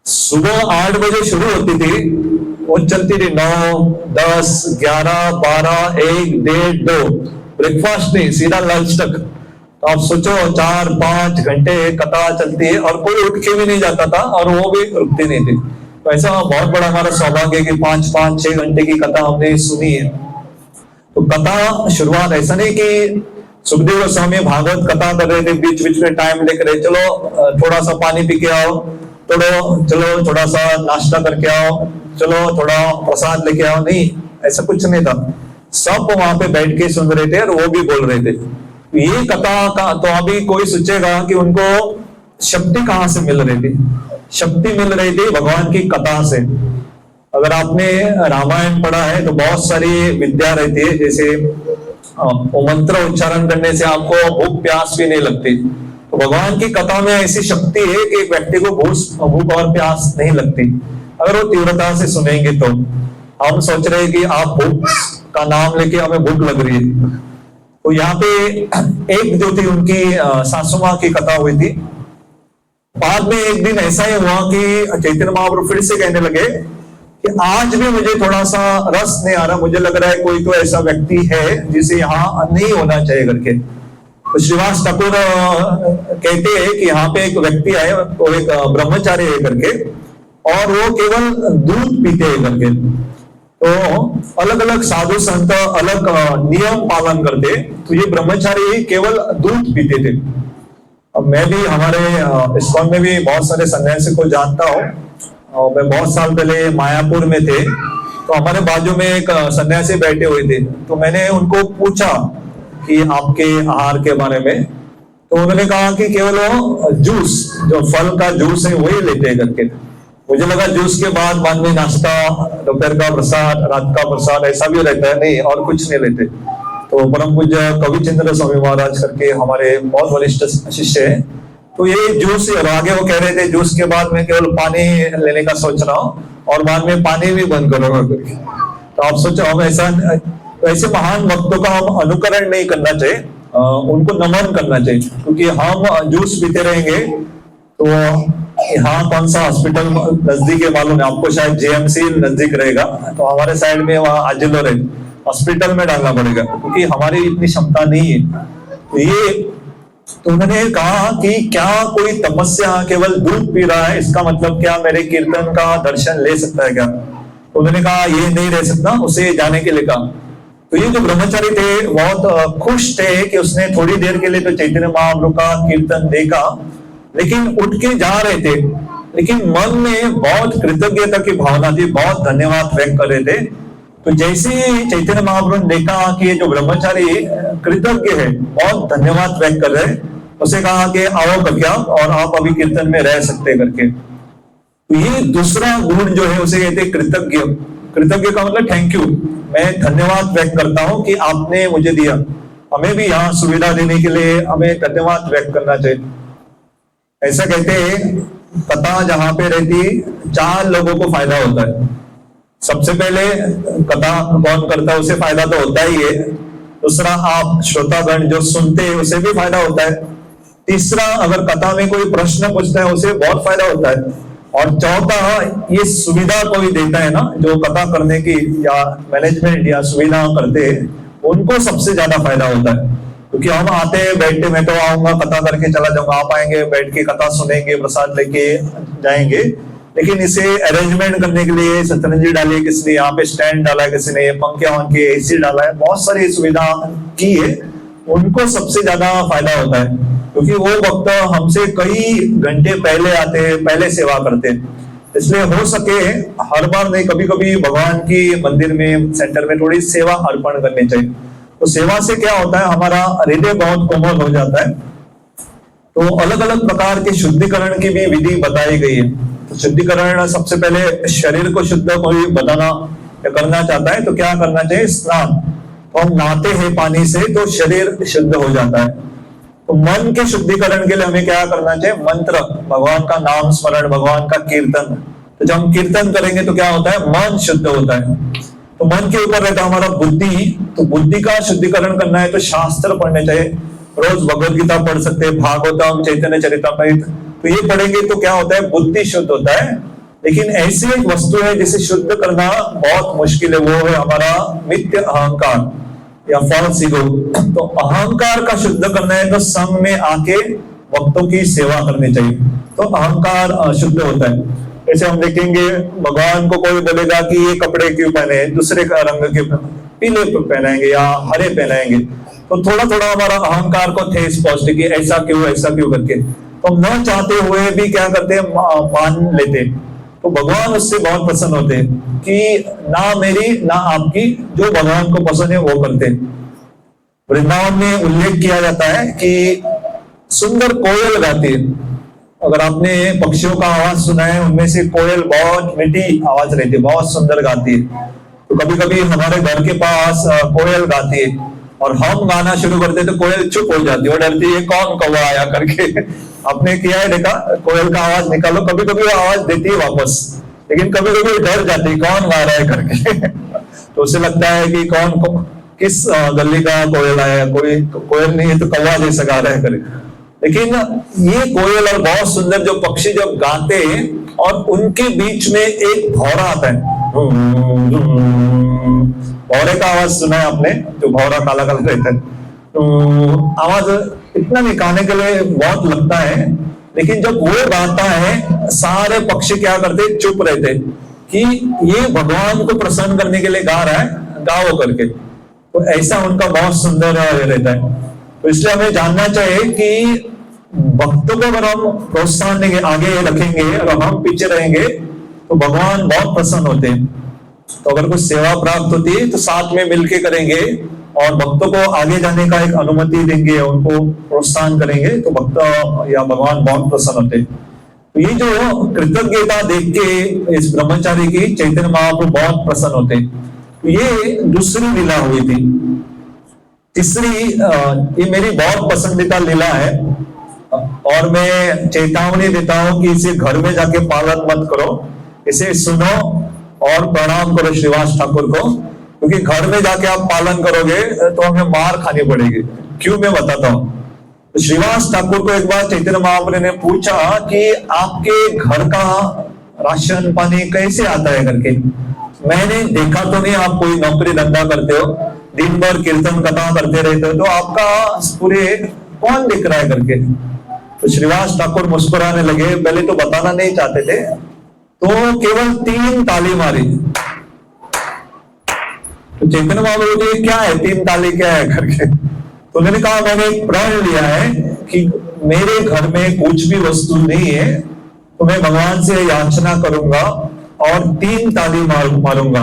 सुबह 8 बजे शुरू होती थी, वो चलती थी 9, 10, 11, 12, 1, 1:30, 2, ब्रेकफास्ट नहीं, सीधा लंच तक। तो आप सोचो 4-5 घंटे कथा चलती है और कोई उठ के भी नहीं जाता था और वो भी रुकती नहीं थी। तो ऐसा बहुत बड़ा हमारा सौभाग्य है कि 5-6 घंटे की कथा हमने सुनी है। तो कथा शुरुआत ऐसा नहीं कि सुखदेव गोस्वामी भागवत कथा कर रहे थे, बीच बीच में टाइम लेकर रहे, चलो थोड़ा सा पानी पी के आओ, चलो थोड़ा सा नाश्ता करके आओ, चलो थोड़ा प्रसाद लेके आओ। नहीं, ऐसा कुछ नहीं था। सब वहां पे बैठ के सुन रहे थे और वो भी बोल रहे थे। ये कथा का तो अभी कोई सोचेगा कि उनको शक्ति कहाँ से मिल रही थी? शक्ति मिल रही थी भगवान की कथा से। अगर आपने रामायण पढ़ा है तो बहुत सारी विद्या रहती है, जैसे वो मंत्र उच्चारण करने से आपको भूख प्यास भी नहीं लगती। तो भगवान की कथा में ऐसी शक्ति है कि एक व्यक्ति को भूख और प्यास नहीं लगती अगर वो तीव्रता से सुनेंगे। तो हम सोच रहे हैं कि आप भूख का नाम लेके हमें भूख लग रही है। तो यहाँ पे एक जो थी उनकी सासू माँ की कथा हुई थी। बाद में एक दिन ऐसा ही हुआ कि चैतन्य महाप्रभु फिर से कहने लगे कि आज भी मुझे थोड़ा सा रस नहीं आ रहा, मुझे लग रहा है कोई तो ऐसा व्यक्ति है जिसे यहाँ नहीं होना चाहिए करके। तो श्रीवास ठाकुर कहते हैं कि यहाँ पे एक व्यक्ति आए, वो एक ब्रह्मचारी है करके, और वो केवल दूध पीते हैं करके। तो अलग अलग साधु संत अलग नियम पालन करते, तो ये ब्रह्मचारी केवल दूध पीते थे। अब मैं भी हमारे इस्कॉन में भी बहुत सारे सन्यासी को जानता हूँ, और मैं बहुत साल पहले मायापुर में थे, तो हमारे बाजू में एक सन्यासी बैठे हुए थे, तो मैंने उनको पूछा कि आपके आहार के बारे में, तो उन्होंने कहा कि केवल वो जूस, जो फल का जूस है वही लेते हैं करके। मुझे लगा जूस के बाद में नाश्ता, दोपहर का प्रसाद, रात का प्रसाद ऐसा भी रहता है, नहीं और कुछ नहीं लेते। तो परम पूज्य कविचंद्र स्वामी महाराज करके हमारे बहुत वरिष्ठ शिष्य है, तो ये जूस, और आगे वो कह रहे थे जूस के बाद में केवल पानी लेने का सोच रहा हूँ, और बाद में पानी भी बंद करूंगा करके। तो आप सोचो, हम ऐसे महान भक्तों का हम अनुकरण नहीं करना चाहिए, उनको नमन करना चाहिए, क्योंकि हम जूस पीते रहेंगे तो यहाँ कौन सा हॉस्पिटल नजदीक है मालूम है आपको, शायद जेएमसी नजदीक रहेगा, तो हमारे साइड में वहाँ आजिलोर है, हॉस्पिटल में डालना पड़ेगा, क्योंकि हमारी इतनी क्षमता नहीं है। तो उन्होंने कहा कि क्या कोई तपस्या केवल दूध पी रहा है, इसका मतलब क्या मेरे कीर्तन का दर्शन ले सकता है क्या? तो उन्होंने कहा ये नहीं रह सकता, उसे जाने के लिए कहा। तो ये जो ब्रह्मचारी थे बहुत खुश थे कि उसने थोड़ी देर के लिए तो चैतन्य महाप्रभु का कीर्तन देखा, लेकिन उठ के जा रहे थे, लेकिन मन में बहुत कृतज्ञता की भावना थी, बहुत धन्यवाद व्यक्त कर रहे थे। तो जैसे ही चैतन्य महाप्रभु ने देखा कि ये जो ब्रह्मचारी कृतज्ञ है, बहुत धन्यवाद व्यक्त कर रहे, उसे कहा कि आओ करके आप, और आप अभी कीर्तन में रह सकते करके। तो ये दूसरा गुण जो है उसे कहते कृतज्ञ। कृतज्ञ का मतलब थैंक यू, मैं धन्यवाद व्यक्त करता हूं कि आपने मुझे दिया। हमें भी यहाँ सुविधा देने के लिए हमें धन्यवाद व्यक्त करना चाहिए। ऐसा कहते हैं कथा जहां पे रहती 4 लोगों को फायदा होता है। सबसे पहले कथा कौन करता है उसे फायदा तो होता ही है, दूसरा आप श्रोतागण जो सुनते हैं उसे भी फायदा होता है, तीसरा अगर कथा में कोई प्रश्न पूछता है उसे बहुत फायदा होता है, और चौथा ये सुविधा कोई देता है ना, जो कथा करने की या मैनेजमेंट या सुविधा करते हैं, उनको सबसे ज्यादा फायदा होता है। क्योंकि हम आते हैं बैठते, मैं तो आऊंगा कथा करके चला जाऊंगा, आप आएंगे बैठ के कथा सुनेंगे, प्रसाद लेके जाएंगे, लेकिन इसे अरेंजमेंट करने के लिए सतरंजी डाली है किसी ने, यहाँ पे स्टैंड डाला है किसी ने, पंखे वंखे एसी डाला है, बहुत सारी सुविधा की है, उनको सबसे ज्यादा फायदा होता है। क्योंकि वो भक्त हमसे कई घंटे पहले आते हैं, पहले सेवा करते हैं, इसलिए हो सके हर बार नहीं, कभी कभी भगवान की मंदिर में सेंटर में थोड़ी सेवा अर्पण करनी चाहिए। तो सेवा से क्या होता है, हमारा हृदय बहुत कोमल हो जाता है। तो अलग अलग प्रकार के शुद्धिकरण की भी विधि बताई गई है। तो शुद्धिकरण सबसे पहले शरीर को शुद्ध कोई बताना या करना चाहता है तो क्या करना चाहिए, स्नान। तो हम नहाते हैं पानी से तो शरीर शुद्ध हो जाता है। तो मन के शुद्धिकरण के लिए हमें क्या करना चाहिए, मंत्र, भगवान का नाम स्मरण, भगवान का कीर्तन। तो जब हम कीर्तन करेंगे तो क्या होता है, मन शुद्ध होता है। तो मन के ऊपर रहता है हमारा बुद्धि, तो बुद्धि का शुद्धिकरण करना है तो शास्त्र पढ़ने चाहिए। रोज भगवत गीता पढ़ सकते हैं, भागवतम, चैतन्य चरितामृत, तो ये पढ़ेंगे तो क्या होता है, बुद्धि शुद्ध होता है। लेकिन ऐसी एक वस्तु है जिसे शुद्ध करना बहुत मुश्किल है, वो है हमारा मिथ्य अहंकार या फॉल्स ईगो। तो अहंकार का शुद्ध करना है तो संघ में आके भक्तों की सेवा करनी चाहिए, तो अहंकार शुद्ध होता है। जैसे हम देखेंगे भगवान को कोई बोलेगा कि ये कपड़े क्यों पहने, दूसरे का रंग के पीले पहनाएंगे या हरे पहनाएंगे, तो थोड़ा थोड़ा हमारा अहंकार को ठेस पहुंचती कि ऐसा क्यों करके, तो न चाहते हुए भी क्या करते हैं, मान लेते। तो भगवान उससे बहुत प्रसन्न होते हैं कि ना मेरी ना आपकी, जो भगवान को पसंद है वो करते हैं। वृंदावन में उल्लेख किया जाता है कि सुंदर कोयल गाती है। अगर आपने पक्षियों का आवाज सुना है, उनमें से कोयल बहुत मीठी आवाज रहती है, बहुत सुंदर गाती है। तो कभी कभी हमारे घर के पास कोयल गाती है और हम गाना शुरू करते तो कोयल चुप हो जाती है, वो डरती है कौन कौवा आया करके। आपने किया है, देखा, कोयल का आवाज निकालो, कभी कभी वो आवाज देती है वापस, लेकिन कभी कभी डर जाती है कौन गा रहा है करके। तो उसे लगता है कि किस गली का कोयल आया, कोई कोयल नहीं है तो कौवा जैसा गा रहा है करके। लेकिन ये कोयल और बहुत सुंदर जो पक्षी जब गाते हैं और उनके बीच में एक भौरा आता है, भौरे का आवाज सुना है आपने, जो भौरा काला काला रहता है, तो आवाज इतना निकालने के लिए बहुत लगता है, लेकिन जब वो गाता है सारे पक्षी क्या करते, चुप रहते कि ये भगवान को प्रसन्न करने के लिए गा रहा है, गाओ करके। तो ऐसा उनका बहुत सुंदर रहता है। तो इसलिए हमें जानना चाहिए कि भक्तों को अगर हम प्रोत्साहन देंगे, आगे रखेंगे और हम पीछे रहेंगे तो भगवान बहुत प्रसन्न होते हैं। तो अगर कुछ सेवा प्राप्त होती है तो साथ में मिलके करेंगे और भक्तों को आगे जाने का एक अनुमति देंगे, उनको प्रोत्साहन करेंगे तो भक्त या भगवान बहुत प्रसन्न होते हैं। तो ये जो कृतज्ञता देख के इस ब्रह्मचारी की चैतन्य महाप्रभु बहुत प्रसन्न होते हैं। तो ये दूसरी लीला हुई थी। तीसरी, ये मेरी बहुत पसंदीदा लीला है और मैं चेतावनी देता हूं कि इसे घर में जाके पालन मत करो, इसे सुनो और प्रणाम करो श्रीवास ठाकुर को, क्योंकि घर में जाके आप पालन करोगे तो हमें मार खानी पड़ेगी। क्यों, मैं बताता हूं। तो श्रीवास ठाकुर को एक बार चैतन्य महाप्रभु ने पूछा कि आपके घर का राशन पानी कैसे आता है करके। मैंने देखा तो नहीं आप कोई नौकरी धंधा करते हो, दिन भर कीर्तन कथा करते रहते हो, तो आपका पूरे कौन दिख रहा है करके। तो श्रीवास ठाकुर मुस्कुराने लगे, पहले तो बताना नहीं चाहते थे, तो केवल 3 ताली मारी। तो चैतन्य महाप्रभु जी क्या है, 3 ताली क्या है करके। तो उन्होंने कहा मैंने एक प्रण लिया है कि मेरे घर में कुछ भी वस्तु नहीं है तो मैं भगवान से याचना करूंगा और 3 ताली मारूंगा।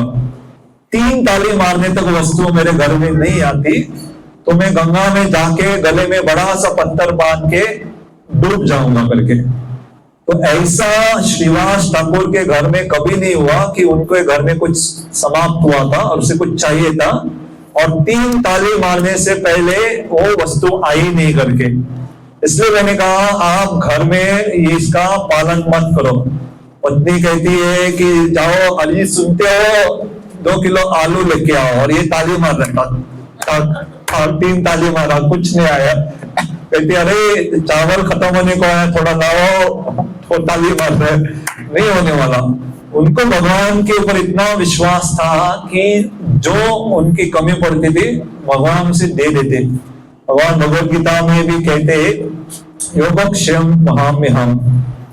3 ताली मारने तक वस्तु मेरे घर में नहीं आती तो मैं गंगा में जाके गले में बड़ा सा पत्थर बांध के डूब जाऊंगा करके। तो ऐसा श्रीवास ठाकुर के घर में कभी नहीं हुआ कि उनके घर में कुछ समाप्त हुआ था और उसे कुछ चाहिए था और 3 ताली मारने से पहले वो वस्तु आई नहीं करके। इसलिए मैंने कहा आप घर में इसका पालन मत करो। पत्नी कहती है कि जाओ अली सुनते हो 2 किलो आलू लेके आओ, और ये ताली मार रहा था, 3 ताली मारा, कुछ नहीं आया। कहती अरे चावल खत्म होने को आया, थोड़ा लाओ, तो ताली मार रहे, नहीं होने वाला। उनको भगवान के ऊपर इतना विश्वास था कि जो उनकी कमी पड़ती थी भगवान से दे देते। भगवान भगवद गीता में भी कहते योगक्षेम महाम्यहम्,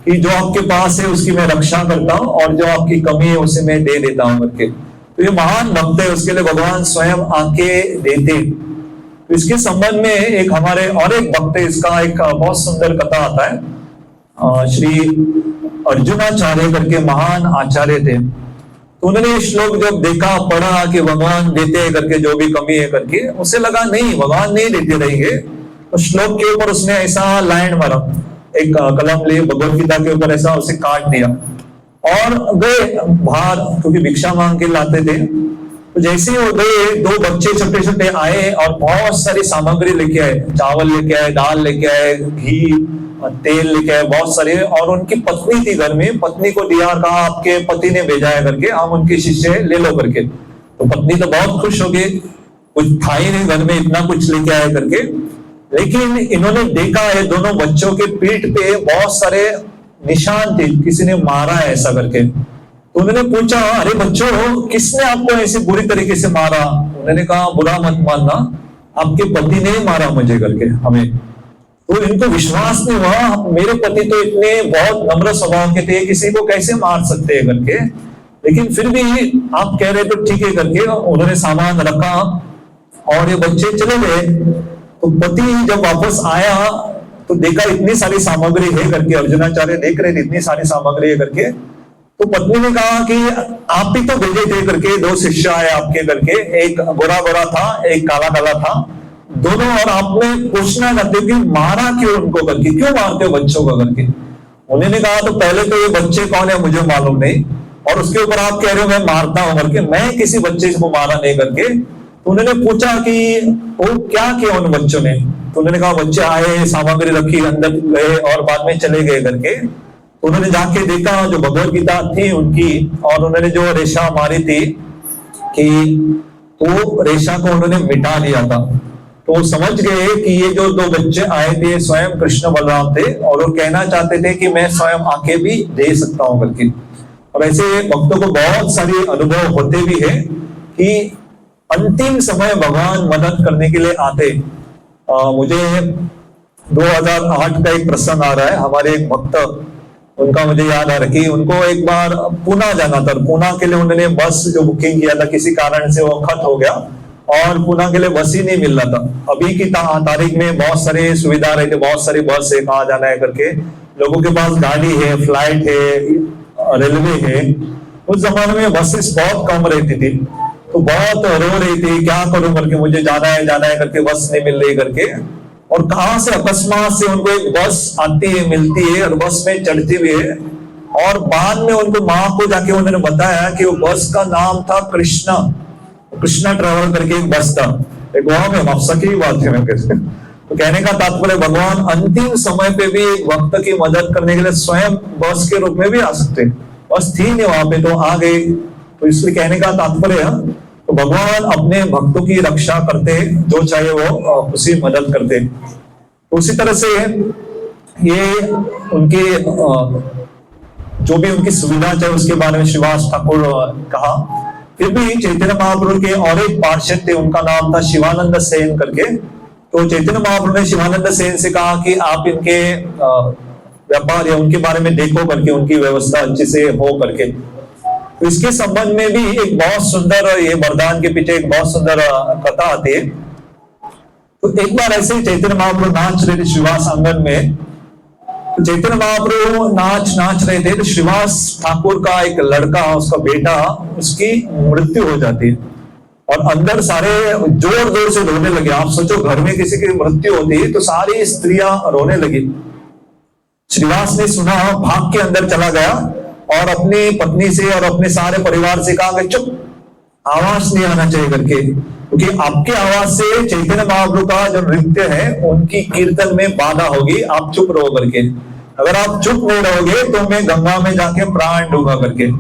कि जो आपके पास है उसकी मैं रक्षा करता हूँ और जो आपकी कमी है उसे मैं दे देता हूँ करके। तो ये महान भक्त है, उसके लिए भगवान स्वयं आके देते। तो इसके संबंध में एक हमारे और एक भक्त है, इसका एक बहुत सुंदर कथा आता है। श्री अर्जुनाचार्य करके महान आचार्य थे। तो उन्होंने ये श्लोक जब देखा, पढ़ा कि भगवान देते हैं करके, जो भी कमी है करके, उसे लगा नहीं भगवान नहीं देते रहेंगे। तो श्लोक के ऊपर उसने ऐसा लाइन मारा, एक कलम ले भगवद गीता के ऊपर ऐसा उसे काट दिया और गए बाहर, क्योंकि भिक्षा मांग के लाते थे। तो जैसे ही वो गए, 2 बच्चे छोटे छोटे आए और बहुत सारी सामग्री लेके आए, चावल लेके आए, दाल लेके आए, घी तेल लेके आए, बहुत सारे। और उनकी पत्नी थी घर में, पत्नी को दिया, कहा आपके पति ने भेजा है करके, हम उनके शिष्य ले लो करके। तो पत्नी तो बहुत खुश हो गई, कुछ था ही नहीं घर में, इतना कुछ लेके आए करके। लेकिन इन्होंने देखा है दोनों बच्चों के पीठ पे बहुत सारे निशान थे, किसी ने मारा है ऐसा करके। तो उन्होंने पूछा अरे बच्चों किसने आपको ऐसे बुरी तरीके से मारा। उन्होंने कहा बुरा मत मानना, आपके पति ने मारा मुझे करके, हमें। तो इनको विश्वास नहीं हुआ, मेरे पति तो इतने बहुत नम्र स्वभाव के थे, किसी को कैसे मार सकते हैं करके। लेकिन फिर भी आप कह रहे तो ठीक है करके उन्होंने सामान रखा और ये बच्चे चले गए। तो पति जब वापस आया तो देखा इतनी सारी सामग्री है करके, अर्जुनाचार्य देख रहे थे इतनी सारी सामग्री है करके। तो पत्नी ने कहा कि आप ही तो भेजे थे करके, 2 शिष्य आए आपके करके, एक गोरा गोरा था, एक काला काला था दोनों, और आपने पूछना करते हो कि मारा क्यों उनको करके, क्यों मारते हो बच्चों को करके। उन्होंने कहा तो पहले तो ये बच्चे कौन है मुझे मालूम नहीं, और उसके ऊपर आप कह रहे हो मैं मारता हूं करके, मैं किसी बच्चे को मारा नहीं करके। तो उन्होंने पूछा कि वो क्या किया उन बच्चों ने। तो उन्होंने कहा बच्चे आए, सामग्री रखी, अंदर गए और बाद में चले गए करके। तो उन्होंने जाके देखा जो भगवद गीता थी उनकी, और उन्होंने जो रेशा मारी थी कि तो रेशा को उन्होंने मिटा दिया था। तो समझ गए कि ये जो 2 बच्चे आए थे स्वयं कृष्ण बलराम थे, और वो कहना चाहते थे कि मैं स्वयं आके भी दे सकता हूं करके। और ऐसे भक्तों को बहुत सारे अनुभव होते भी है कि अंतिम समय भगवान मदद करने के लिए आते। मुझे 2008 का एक प्रसंग आ रहा है। हमारे एक भक्त उनका मुझे याद आ रहा कि उनको एक बार पूना जाना था, पूना के लिए उन्होंने बस जो बुकिंग किया था किसी कारण से वो खत्म हो गया और पूना के लिए बस ही नहीं मिल रहा था। अभी की तारीख में बहुत सारे सुविधा रहती, बहुत सारी बस है, कहाँ जाना है करके लोगों के पास गाड़ी है, फ्लाइट है, रेलवे है। उस जमाने में बसेस बहुत कम रहती थी, तो बहुत रो रही थी क्या करूं करके, मुझे जाना है करके बस नहीं मिल रही करके। और कहां से अकस्मात से उनको एक बस आती है, मिलती है और बस में चढ़ती भी है। और बाद में उनको माँ को जाके उन्होंने बताया कि वो बस का नाम था कृष्णा, कृष्णा ट्रेवल करके एक बस था। एक वहां में आप सकी बात है कैसे। तो कहने का तात्पर्य भगवान अंतिम समय पे भी एक भक्त की मदद करने के लिए स्वयं बस के रूप में भी आ सकते। बस थी नहीं वहां पे तो आ गए। तो इसलिए कहने का तात्पर्य तो भगवान अपने भक्तों की रक्षा करते, जो चाहे वो उसी मदद करते। तो उसी तरह से ये उनके जो भी उनकी सुविधा चाहे उसके बारे में श्रीवास ठाकुर कहा। फिर भी चैतन्य महाप्रभु के और एक पार्षद थे, उनका नाम था शिवानंद सेन करके। तो चैतन्य महाप्रभु ने शिवानंद सेन से कहा कि आप इनके व्यापार या उनके बारे में देखो करके, उनकी व्यवस्था अच्छे से हो करके। तो इसके संबंध में भी एक बहुत सुंदर, ये वरदान के पीछे एक बहुत सुंदर कथा आती है। तो एक बार ऐसे ही चैतन्य महाप्रभु नाच रहे थे श्रीवास आंगन में। तो चैतन्य महाप्रभु नाच रहे थे तो श्रीवास ठाकुर का एक लड़का, उसका बेटा, उसकी मृत्यु हो जाती है और अंदर सारे जोर जोर से रोने लगे। आप सोचो घर में किसी की मृत्यु होती है तो सारी स्त्रियां रोने लगी। श्रीवास ने सुना, भाग के अंदर चला गया और अपनी पत्नी से और अपने सारे परिवार से कहा कि चुप, आवाज नहीं आना चाहिए करके, क्योंकि आपके आवाज से चैतन्य महाप्रभु का जो नृत्य है उनकी कीर्तन में बाधा होगी, आप चुप रहो करके। अगर आप चुप नहीं रहोगे तो मैं गंगा में जाके प्राण डूबा करके।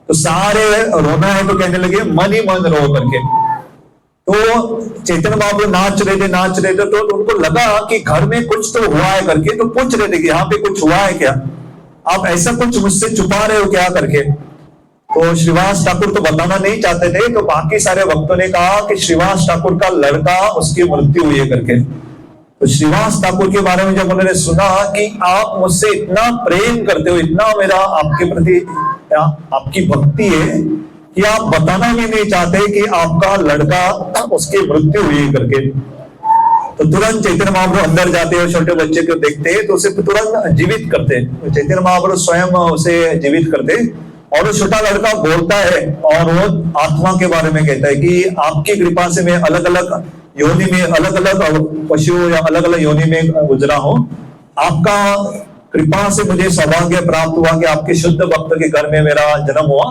तो सारे रोना है तो कहने लगे मन ही मन रो करके। तो चैतन्य महाप्रभु नाच रहे थे तो उनको लगा कि घर में कुछ तो हुआ है करके। तो पूछ रहे थे कि यहाँ पे कुछ हुआ है क्या, आप ऐसा कुछ मुझसे छुपा रहे हो क्या करके। तो श्रीवास ठाकुर तो बताना नहीं चाहते थे। तो बाकी सारे भक्तों ने कहा कि श्रीवास ठाकुर का लड़का, उसकी मृत्यु हुई है करके। तो श्रीवास ठाकुर के बारे में जब उन्होंने सुना कि आप मुझसे इतना प्रेम करते हो, इतना मेरा आपके प्रति आपकी भक्ति है कि आप बताना भी नहीं चाहते कि आपका लड़का, उसकी मृत्यु हुई है करके। तो तुरंत चैतन्य महाप्रभु अंदर जाते हैं, छोटे बच्चे को देखते हैं तो उसे तुरंत जीवित करते। तो चैतन्य महाप्रभु स्वयं उसे जीवित करते और वो छोटा लड़का बोलता है और वो आत्मा के बारे में कहता है कि आपकी कृपा से मैं अलग अलग योनि में, अलग अलग पशु या अलग अलग योनि में गुजरा हूं। आपका कृपा से मुझे सौभाग्य प्राप्त हुआ कि आपके शुद्ध भक्त के घर में मेरा जन्म हुआ।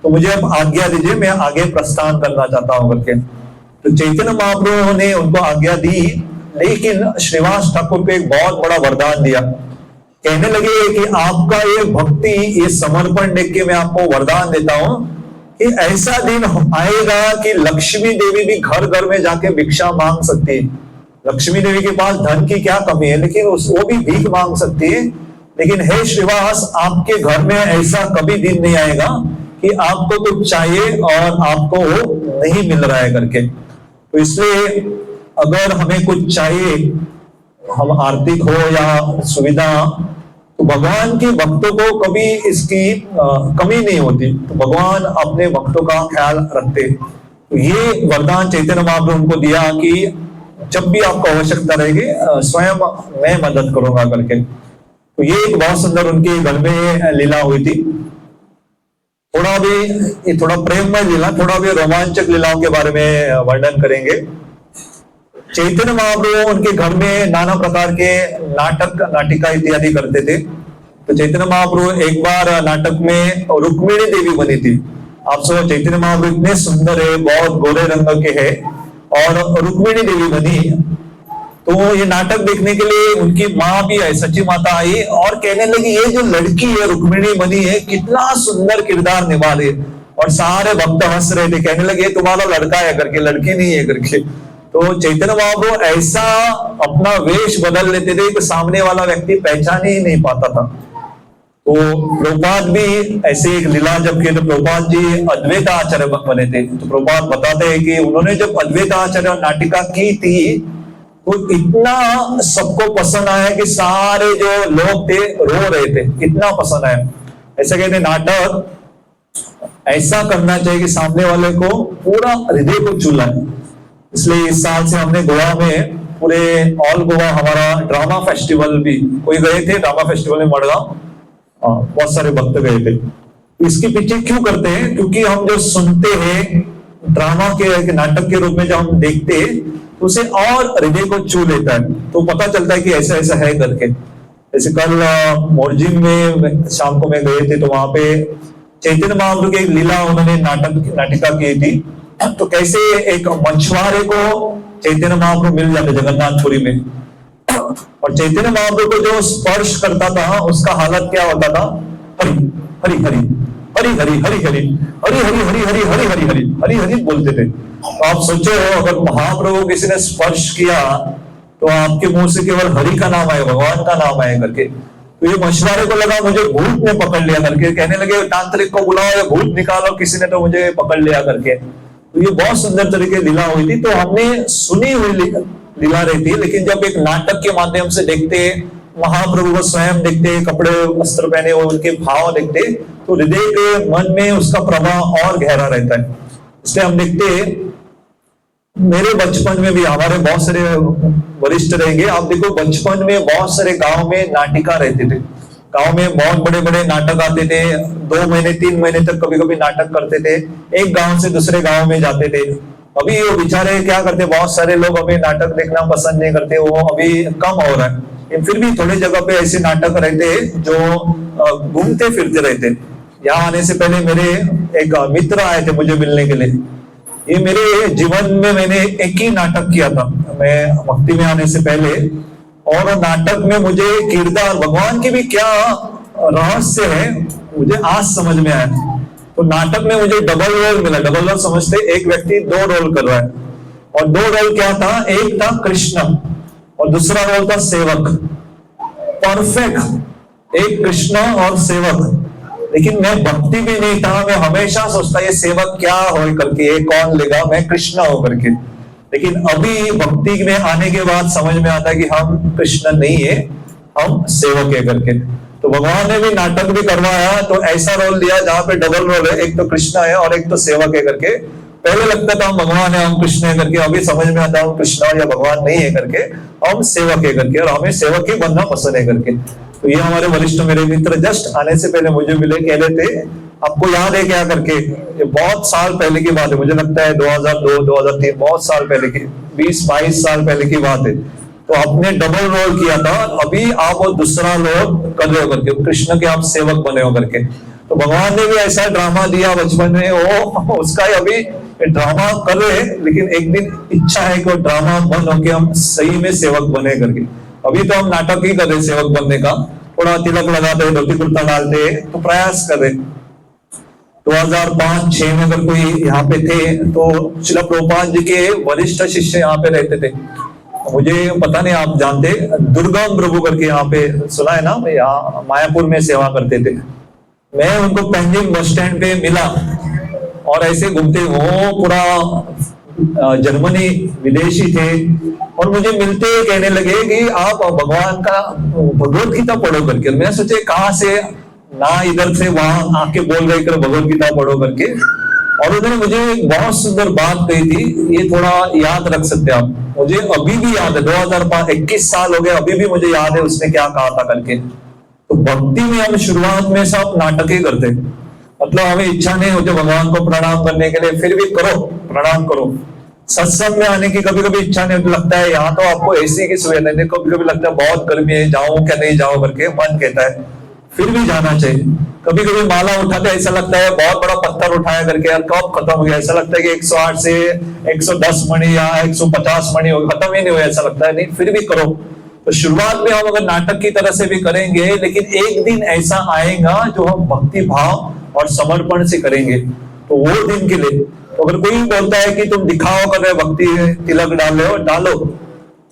तो मुझे अब आज्ञा दीजिए, मैं आगे प्रस्थान करना चाहता हूं करके। तो चैतन्य महाप्रभु ने उनको आज्ञा दी, लेकिन श्रीवास ठाकुर को एक बहुत बड़ा वरदान दिया। कहने लगे कि आपका ये भक्ति, ये समर्पण देख के मैं आपको वरदान देता हूं कि ऐसा दिन आएगा कि लक्ष्मी देवी भी घर घर में जाके भिक्षा मांग सकती है। लक्ष्मी देवी के पास धन की क्या कमी है, लेकिन वो भी भीख मांग सकती है। लेकिन हे श्रीवास, आपके घर में ऐसा कभी दिन नहीं आएगा कि आपको कुछ चाहिए और आपको वो नहीं मिल रहा है करके। तो इसलिए अगर हमें कुछ चाहिए, हम आर्थिक हो या सुविधा, तो भगवान के भक्तों को कभी इसकी कमी नहीं होती। तो भगवान अपने भक्तों का ख्याल रखते। तो ये वरदान चैतन्य महाप्रभु उनको दिया कि जब भी आपको आवश्यकता रहेगी स्वयं मैं मदद करूंगा करके। तो ये एक बहुत सुंदर उनके घर में लीला हुई थी। थोड़ा भी ये थोड़ा प्रेममय लीला, थोड़ा भी रोमांचक लीलाओं के बारे में वर्णन करेंगे। चैतन्य महाप्रभु उनके घर में नाना प्रकार के नाटक, नाटिका इत्यादि करते थे। तो चैतन्य महाप्रभु एक बार नाटक में रुक्मिणी देवी बनी थी। आप सब चैतन्य महाप्रभु इतने सुंदर है, बहुत गोरे रंग के है और रुक्मिणी देवी बनी। तो ये नाटक देखने के लिए उनकी माँ भी आई, सची माता आई और कहने लगी ये जो लड़की है रुक्मिणी बनी है, कितना सुंदर किरदार निभा रही है। और सारे भक्त हंस रहे थे, कहने लगे तुम्हारा लड़का है करके, लड़की नहीं है करके। तो चैतन्य महाप्रभु ऐसा अपना वेश बदल लेते थे कि सामने वाला व्यक्ति पहचान ही नहीं पाता था। तो प्रभुपाद भी ऐसे एक लीला जब किए तो प्रभुपाद जी अद्वैत आचार्य बने थे। तो प्रभुपाद बताते हैं कि उन्होंने जब अद्वैत आचार्य नाटिका की थी तो इतना सबको पसंद आया कि सारे जो लोग थे रो रहे थे, इतना पसंद आया। ऐसा कहते नाटक ऐसा करना चाहिए कि सामने वाले को पूरा हृदय को छू लाए। इसलिए इस साल से हमने गोवा में पूरे ऑल गोवा हमारा ड्रामा फेस्टिवल भी, कोई गए थे ड्रामा फेस्टिवल में मड़गांव, बहुत सारे भक्त गए थे। इसके पीछे क्यों करते हैं? क्योंकि हम जो सुनते हैं ड्रामा के नाटक के रूप में, जब हम देखते हैं तो उसे और हृदय को छू लेता है, तो पता चलता है कि ऐसा ऐसा है करके। जैसे कल मोरजिम में शाम को मैं गए थे, तो वहां पे चैतन्य महाप्रभु की एक लीला उन्होंने नाटिका की थी। तो कैसे एक मछुआरे को चैतन्य महाप्रभु मिल जाते जगन्नाथपुरी में, और चैतन्य महाप्रभु को जो स्पर्श करता था उसका हालत क्या होता था? हरि हरि हरि हरि हरि हरि हरि हरि हरि हरि हरि हरि हरि हरि हरि हरि बोलते थे। तो आप सोचो, अगर महाप्रभु किसी ने स्पर्श किया तो आपके मुंह से केवल हरि का नाम आए, भगवान का नाम आए करके। तो ये मछुआरे को लगा मुझे भूत ने पकड़ लिया करके, कहने लगे तांत्रिक को बुलाओ या भूत निकालो, किसी ने तो मुझे पकड़ लिया करके। तो ये बहुत सुंदर तरीके लीला हुई थी। तो हमने सुनी हुई लीला रहती है, लेकिन जब एक नाटक के माध्यम से देखते, महाप्रभु को स्वयं देखते, कपड़े वस्त्र पहने हुए उनके भाव देखते, तो हृदय के मन में उसका प्रभाव और गहरा रहता है। इसलिए हम देखते, मेरे बचपन में भी, हमारे बहुत सारे वरिष्ठ रहेंगे, आप देखो बचपन में बहुत सारे गांव में नाटिका रहते थे। गांव में बहुत बड़े बड़े नाटक आते थे, 2 महीने 3 महीने तक कभी कभी नाटक करते थे, एक गांव से दूसरे गांव में जाते थे। अभी वो बेचारे क्या करते, बहुत सारे लोग अभी नाटक देखना पसंद नहीं करते, वो अभी कम हो रहा है। फिर भी थोड़ी जगह पे ऐसे नाटक रहते जो घूमते फिरते रहते। यहाँ आने से पहले मेरे एक मित्र आए थे मुझे मिलने के लिए। ये मेरे जीवन में मैंने एक ही नाटक किया था, मैं भक्ति में आने से पहले, और नाटक में मुझे किरदार भगवान की भी क्या रहस्य है मुझे आज समझ में आया। तो नाटक में मुझे डबल रोल मिला। डबल रोल समझते, एक व्यक्ति 2 रोल कर रहा है, और 2 रोल क्या था? एक था कृष्ण और दूसरा रोल था सेवक। परफेक्ट, एक कृष्ण और सेवक। लेकिन मैं भक्ति भी नहीं था, मैं हमेशा सोचता ये सेवक क्या हो करके, ये कौन लेगा, मैं कृष्ण हो करके। लेकिन अभी भक्ति में आने के बाद समझ में आता है कि हम कृष्ण नहीं है, हम सेवक है करके। तो भगवान ने भी नाटक भी करवाया, तो ऐसा रोल दिया जहां पे डबल रोल है, एक तो कृष्ण है और एक तो सेवक है करके। पहले लगता था हम भगवान है, हम कृष्ण है करके, अभी समझ में आता है हम कृष्ण या भगवान नहीं है करके, हम सेवक है करके, और हमें सेवक ही बनना पसंद है करके। तो ये हमारे वरिष्ठ मेरे मित्र जस्ट आने से पहले मुझे मिले, कह रहे थे आपको याद है क्या करके। ये बहुत साल पहले की बात है, मुझे लगता है 2002-2003, बहुत साल पहले की, 20-22 साल पहले की बात है। तो आपने डबल रोल किया था, अभी आप वो दूसरा रोल कर रहे हो करके, कृष्ण के आप सेवक बने हो करके। तो भगवान ने भी ऐसा ड्रामा दिया बचपन में, वो उसका ही अभी ड्रामा कर रहे, लेकिन एक दिन इच्छा है कि वो ड्रामा बंद होके हम सही में सेवक बने करके। अभी तो हम नाटक ही कर रहे सेवक बनने का, थोड़ा तिलक लगाते, धोती कुर्ता डालते, तो प्रयास कर रहे। 2005-06 में अगर कोई यहाँ पे थे, तो श्रील प्रभुपाद जी के वरिष्ठ शिष्य यहाँ पे रहते थे। मुझे पता नहीं आप जानते, दुर्गम प्रभु करके यहाँ पे सुना है ना, यहाँ मायापुर में सेवा करते थे। मैं उनको पेंजिंग बस स्टैंड पे मिला, और ऐसे घूमते हो, पूरा जर्मनी विदेशी थे, और मुझे मिलते कहने लगे कि आप भगवान का भगवत गीता पढ़ो करके। मैं सोचे कहाँ से ना इधर से वहां आके बोल रहे कर भगवत गीता पढ़ो करके। और उन्होंने मुझे एक बहुत सुंदर बात कही थी, ये थोड़ा याद रख सकते आप, मुझे अभी भी याद है, 2005 21 साल हो गए, अभी भी मुझे याद है उसने क्या कहा था करके। तो भक्ति में हम शुरुआत में सब नाटक ही करते, मतलब हमें इच्छा नहीं होती भगवान को प्रणाम करने के लिए, फिर भी करो, प्रणाम करो। सत्संग में आने की कभी कभी इच्छा नहीं होती, लगता है यहाँ तो आपको एसी की सुविधा नहीं, कभी कभी लगता है बहुत गर्मी है, जाऊं क्या नहीं जाऊं करके मन कहता है, फिर भी जाना चाहिए। कभी कभी माला उठाते ऐसा लगता है बहुत बड़ा पत्थर उठाया करके यार कब खत्म हो गया, ऐसा लगता है कि 108 से 110 मणि या 150 मणि हो, खत्म ही नहीं हुआ, ऐसा लगता है, नहीं फिर भी करो। तो शुरुआत में हम अगर नाटक की तरह से भी करेंगे, लेकिन एक दिन ऐसा आएगा जो हम भक्ति भाव और समर्पण से करेंगे, तो वो दिन के लिए। तो अगर कोई बोलता है कि तुम दिखाओ कर रहे भक्ति, तिलक डाल रहे हो, डालो,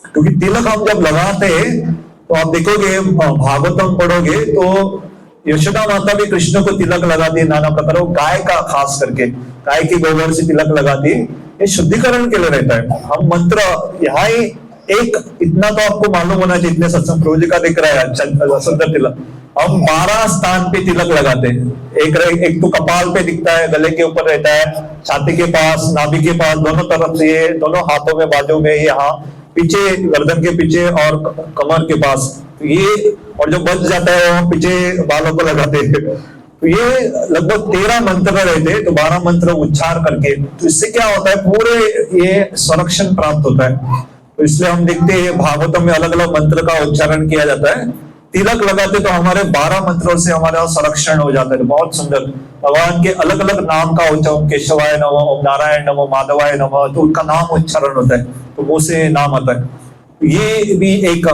क्योंकि तिलक हम जब लगाते हैं तो आप देखोगे भागवतम पढ़ोगे तो यशोदा माता भी कृष्ण को तिलक लगाती है नाना प्रकार, गाय का खास करके गाय की गोबर से तिलक लगाती है, ये शुद्धिकरण के लिए रहता है। हम मंत्र यहाँ ही एक इतना तो आपको मालूम होना चाहिए, इतने सत्संग प्रभु जी का दिख रहा है सुंदर तिलक, हम 12 स्थान पे तिलक लगाते हैं। एक तो कपाल पे दिखता है, गले के ऊपर रहता है, छाती के पास, नाभि के पास, दोनों तरफ से, दोनों हाथों में, बाजू में, यहाँ पीछे, गर्दन के पीछे और कमर के पास ये, और जो बच जाता है वो पीछे बालों को लगाते हैं। तो ये लगभग 13 मंत्र रहते, तो 12 मंत्र उच्चार करके, तो इससे क्या होता है, पूरे ये संरक्षण प्राप्त होता है। तो इसलिए हम देखते हैं भागवतम में अलग अलग मंत्र का उच्चारण किया जाता है। तिलक लगाते तो हमारे 12 मंत्रों से हमारा संरक्षण हो जाता है। बहुत सुंदर, भगवान के अलग अलग नाम का उच्चारण, केशवाय नमः, ओम नारायण नमः, माधवाय नमः, तो उनका नाम उच्चारण होता है, तो मुंह से नाम आता है। ये भी एक,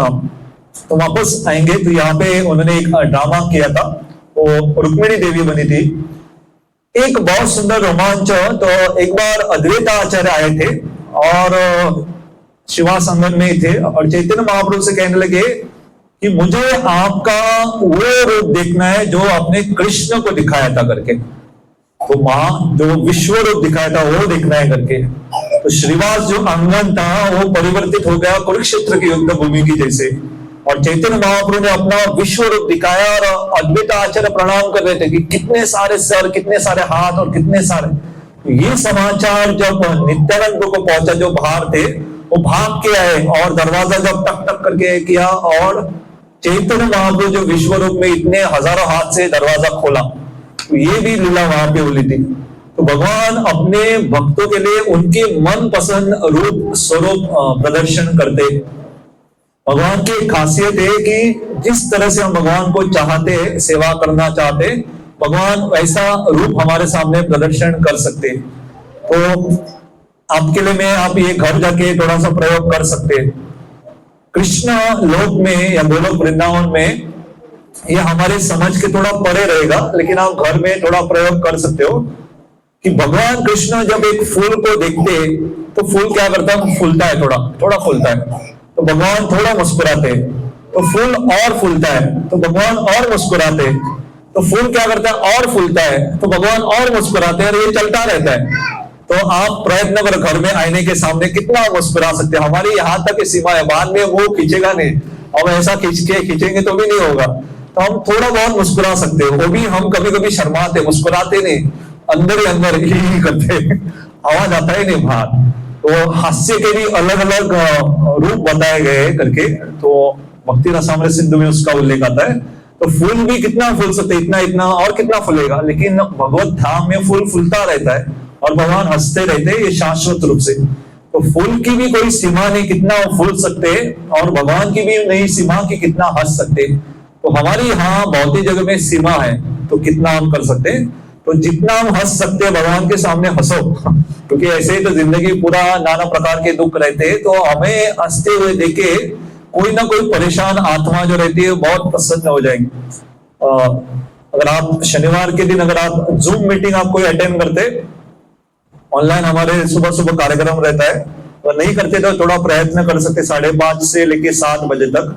तो वापस आएंगे तो यहाँ पे उन्होंने एक ड्रामा किया था, वो रुक्मिणी देवी बनी थी, एक बहुत सुंदर रोमांच। तो एक बार अद्वैत आचार्य आए थे और शिवा संगम में थे, और चैतन्य महाप्रभु से कहने लगे कि मुझे आपका वो रूप देखना है जो आपने कृष्ण को दिखाया था करके, तो मां जो विश्व रूप दिखाया था वो देखना है करके। तो श्रीवास जो आंगन था वो परिवर्तित हो गया कुरुक्षेत्र की युद्ध भूमि की जैसे, और चैतन्य महाप्रभु ने अपना विश्व रूप दिखाया, और अद्वैत आचार्य प्रणाम कर रहे थे कि कितने सारे सर, कितने सारे हाथ और कितने सारे। ये समाचार जब नित्यानंद को पहुंचा, जो बाहर थे वो भाग के आए, और दरवाजा जब टक टक करके किया, और चैतन्य महाप्रभु जो विश्व रूप में इतने हजारों हाथ से दरवाजा खोला, तो ये भी लीला वहां पे हुई थी। तो भगवान अपने भक्तों के लिए उनके मन पसंद रूप स्वरूप प्रदर्शन करते। भगवान की एक खासियत है कि जिस तरह से हम भगवान को चाहते, सेवा करना चाहते, भगवान वैसा रूप हमारे सामने प्रदर्शन कर सकते। तो आपके लिए मैं, आप ये घर जाके थोड़ा सा प्रयोग कर सकते हैं। कृष्ण लोक में या गोलोक वृंदावन में, ये हमारे समझ के थोड़ा परे रहेगा, लेकिन आप घर में थोड़ा प्रयोग कर सकते हो कि भगवान कृष्ण जब एक फूल को देखते तो फूल क्या करता है, फूलता है, थोड़ा थोड़ा फूलता है, तो भगवान थोड़ा मुस्कुराते हैं, तो फूल और फूलता है, तो भगवान और मुस्कुराते हैं, तो फूल क्या करता है, और फूलता है, तो भगवान और मुस्कुराते हैं, और ये चलता रहता है। तो आप प्रयत्न करो घर में आईने के सामने कितना मुस्कुरा सकते हैं। हमारी यहाँ तक की सीमा है, बाद में वो खींचेगा नहीं, और ऐसा खींचेंगे तो भी नहीं होगा। तो हम थोड़ा बहुत मुस्कुरा सकते हैं, वो भी हम कभी कभी शर्माते, मुस्कुराते नहीं, अंदर ही अंदर ही करते, आवाज आता ही नहीं बाहर। तो हास्य के भी अलग अलग रूप बताए गए करके, तो भक्ति रसामृत सिंधु में उसका उल्लेख आता है। तो फूल भी कितना फूल सकते, इतना इतना, और कितना फूलेगा, लेकिन भगवत धाम में फूल फूलता रहता है और भगवान हंसते रहते हैं, ये शाश्वत रूप से। तो फूल की भी कोई सीमा नहीं कितना वो फूल सकते, और भगवान की भी नहीं सीमा कि कितना हंस सकते। तो हमारी यहाँ भौतिक जगह में सीमा है, तो कितना हम कर सकते हैं, तो जितना हम हंस सकते हैं भगवान के सामने हंसो, क्योंकि ऐसे ही तो जिंदगी पूरा नाना प्रकार के दुख रहते हैं। तो हमें हंसते हुए देखे कोई ना कोई परेशान आत्मा जो रहती है बहुत प्रसन्न हो जाएगी। अगर आप शनिवार के दिन अगर आप जूम मीटिंग आप कोई अटेंड करते, ऑनलाइन हमारे सुबह सुबह कार्यक्रम रहता है, तो नहीं करते तो थोड़ा प्रयत्न कर सकते 5:30 से लेके 7 बजे तक।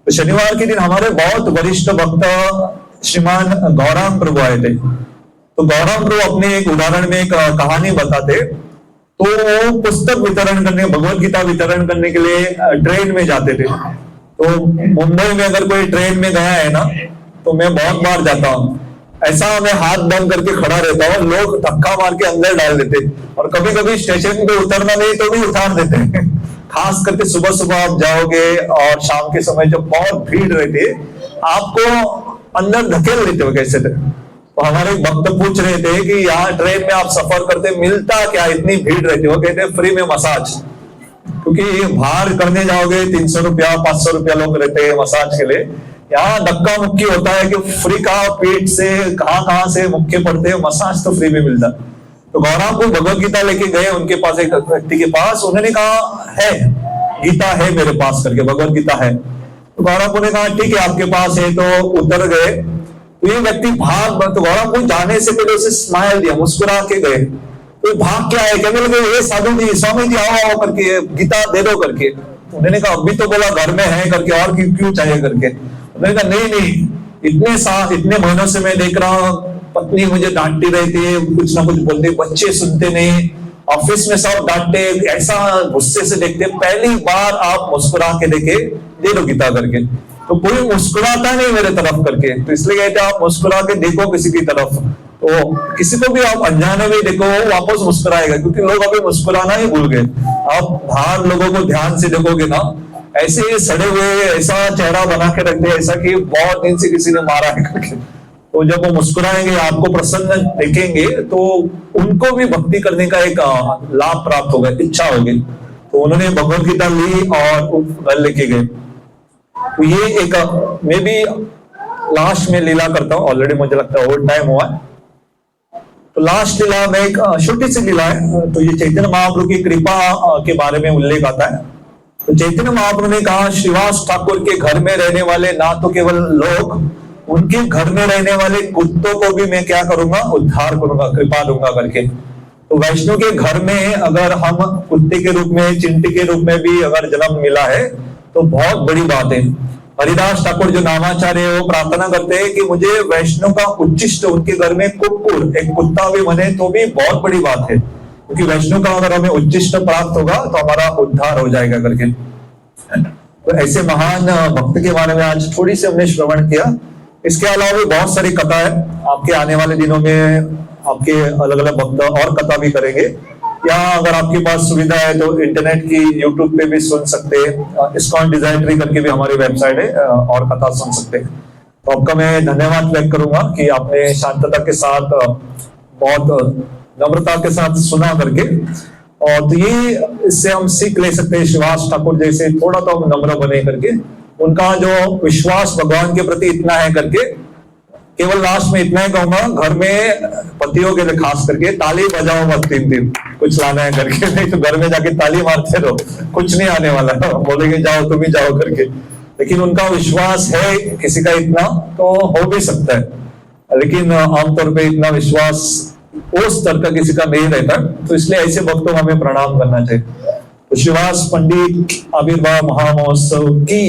तो शनिवार के दिन हमारे बहुत वरिष्ठ भक्त श्रीमान गौरांग प्रभु आए थे। तो गौरांग प्रभु अपने एक उदाहरण में एक कहानी बताते। तो वो पुस्तक वितरण करने, भगवत गीता वितरण करने के लिए ट्रेन में जाते थे। तो मुंबई में अगर कोई ट्रेन में गया है ना, तो मैं बहुत बार जाता हूँ, ऐसा मैं हाथ बंद करके खड़ा रहता हूँ, लोग धक्का मार के अंदर डाल देते, और कभी कभी स्टेशन पे उतरना नहीं तो भी उतार देते। खास करके सुबह सुबह आप जाओगे और शाम के समय जब बहुत भीड़ रहती है, आपको अंदर धकेल देते हो कैसे थे। तो हमारे भक्त पूछ रहे थे कि यहाँ ट्रेन में आप सफर करते मिलता क्या, इतनी भीड़ रहती हो। कहते फ्री में मसाज, क्योंकि बाहर करने जाओगे 300 रुपया 500 रुपया लोग रहते हैं मसाज के लिए। यहाँ धक्का मुक्की होता है कि फ्री का पेट से कहाँ से मुक्के पड़ते हैं, मसाज तो फ्री में मिलता। तो गौरांग को भगवत गीता लेके गए उनके पास, एक व्यक्ति के पास, उन्होंने कहा है गीता है मेरे पास करके, भगवत गीता है। तो गौरांग ने कहा ठीक है आपके पास है, तो उतर गए। तो ये व्यक्ति भाग, तो गौरांग को जाने से पहले उसे स्माइल दिया, मुस्कुरा के गए। तो भाग क्या है, कहने लगे ये साधु जी स्वामी जी आओ करके गीता दे दो करके। उन्होंने कहा अभी तो बोला घर में है करके, और क्यों चाहिए करके। उन्होंने कहा नहीं, इतने महीनों से मैं देख रहा हूँ, पत्नी मुझे डांटती रहती है, कुछ ना कुछ बोलती, बच्चे सुनते नहीं, ऑफिस में सब डांटते, ऐसा गुस्से से देखते, पहली बार आप मुस्कुरा के देखे, दे दो गीता करके, तो कोई मुस्कुराता नहीं मेरे तरफ करके, तो इसलिए कहते हैं आप मुस्कुरा के देखो किसी की तरफ, तो किसी को भी आप अनजाने में देखो वो वापस मुस्कुराएगा, क्योंकि लोग अभी मुस्कुराना ही भूल गए। आप बाहर लोगों को ध्यान से देखोगे ना, ऐसे सड़े हुए ऐसा चेहरा बना के रखते हैं, ऐसा कि बहुत दिन से किसी ने मारा है करके, तो जब वो मुस्कुराएंगे, आपको प्रसन्न देखेंगे, तो उनको भी भक्ति करने का एक लाभ प्राप्त होगा, इच्छा होगी। तो उन्होंने भगवत गीता ली और घर लेके गए। तो ये एक मैं भी लास्ट में लीला करता हूँ, ऑलरेडी मुझे लगता है ओवर टाइम हुआ है, तो लास्ट लीला में एक छोटी सी लीला है। तो ये चैतन्य महाप्रभु की कृपा के बारे में उल्लेख आता है। तो चैतन्य महाप्रभु ने कहा, श्रीवास ठाकुर के घर में रहने वाले ना तो केवल लोग, उनके घर में रहने वाले कुत्तों को भी मैं क्या करूंगा, उद्धार करूंगा, कृपा दूंगा करके। तो वैष्णव के घर में अगर हम कुत्ते के रूप में, चिंटी के रूप में भी अगर जन्म मिला है तो बहुत बड़ी बात है। हरिदास ठाकुर जो नामाचार्य है वो प्रार्थना करते हैं कि मुझे वैष्णव का उच्चिष्ट, उनके घर में कुक्कुर, एक कुत्ता भी बने तो भी बहुत बड़ी बात है, क्योंकि वैष्णव का अगर हमें उच्चिष्ट प्राप्त होगा तो हमारा उद्धार हो जाएगा करके। तो ऐसे महान भक्त के बारे में आज थोड़ी सी हमने श्रवण किया। इसके अलावा भी बहुत सारी कथा है, आपके आने वाले दिनों में आपके अलग अलग भक्त और कथा भी करेंगे, या अगर आपके पास सुविधा है तो इंटरनेट की यूट्यूब पे भी सुन सकते हैं। इस्कॉन डिजाइनरी करके भी हमारी वेबसाइट है, और कथा सुन सकते हैं। तो आपका मैं धन्यवाद व्यक्त करूंगा कि आपने शांतता के साथ, बहुत नम्रता के साथ सुना करके। और तो ये इससे हम सीख ले सकते हैं, श्रीवास ठाकुर जैसे थोड़ा तो हम नम्र बने करके, उनका जो विश्वास भगवान के प्रति इतना है करके। केवल लास्ट में इतना ही कहूंगा, घर में पतियों के लिए खास करके ताली बजाओ मत 3 दिन कुछ लाना है करके, नहीं तो घर में जाके ताली मारते रहो, कुछ नहीं आने वाला, बोलेंगे जाओ तुम ही जाओ करके। लेकिन उनका विश्वास है किसी का इतना तो हो भी सकता है, लेकिन आमतौर पे इतना विश्वास उस स्तर का किसी का नहीं रहता, तो इसलिए ऐसे भक्तों को हमें प्रणाम करना चाहिए। तो श्रीवास पंडित आविर्भाव महामहोत्सव की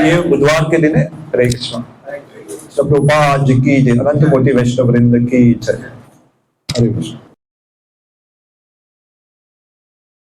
ये बुधवार के दिन है। हरे कृष्ण। प्रभुपाद जी की जय, अनंत कोटि वैष्णव वृंद की जय। हरे कृष्ण।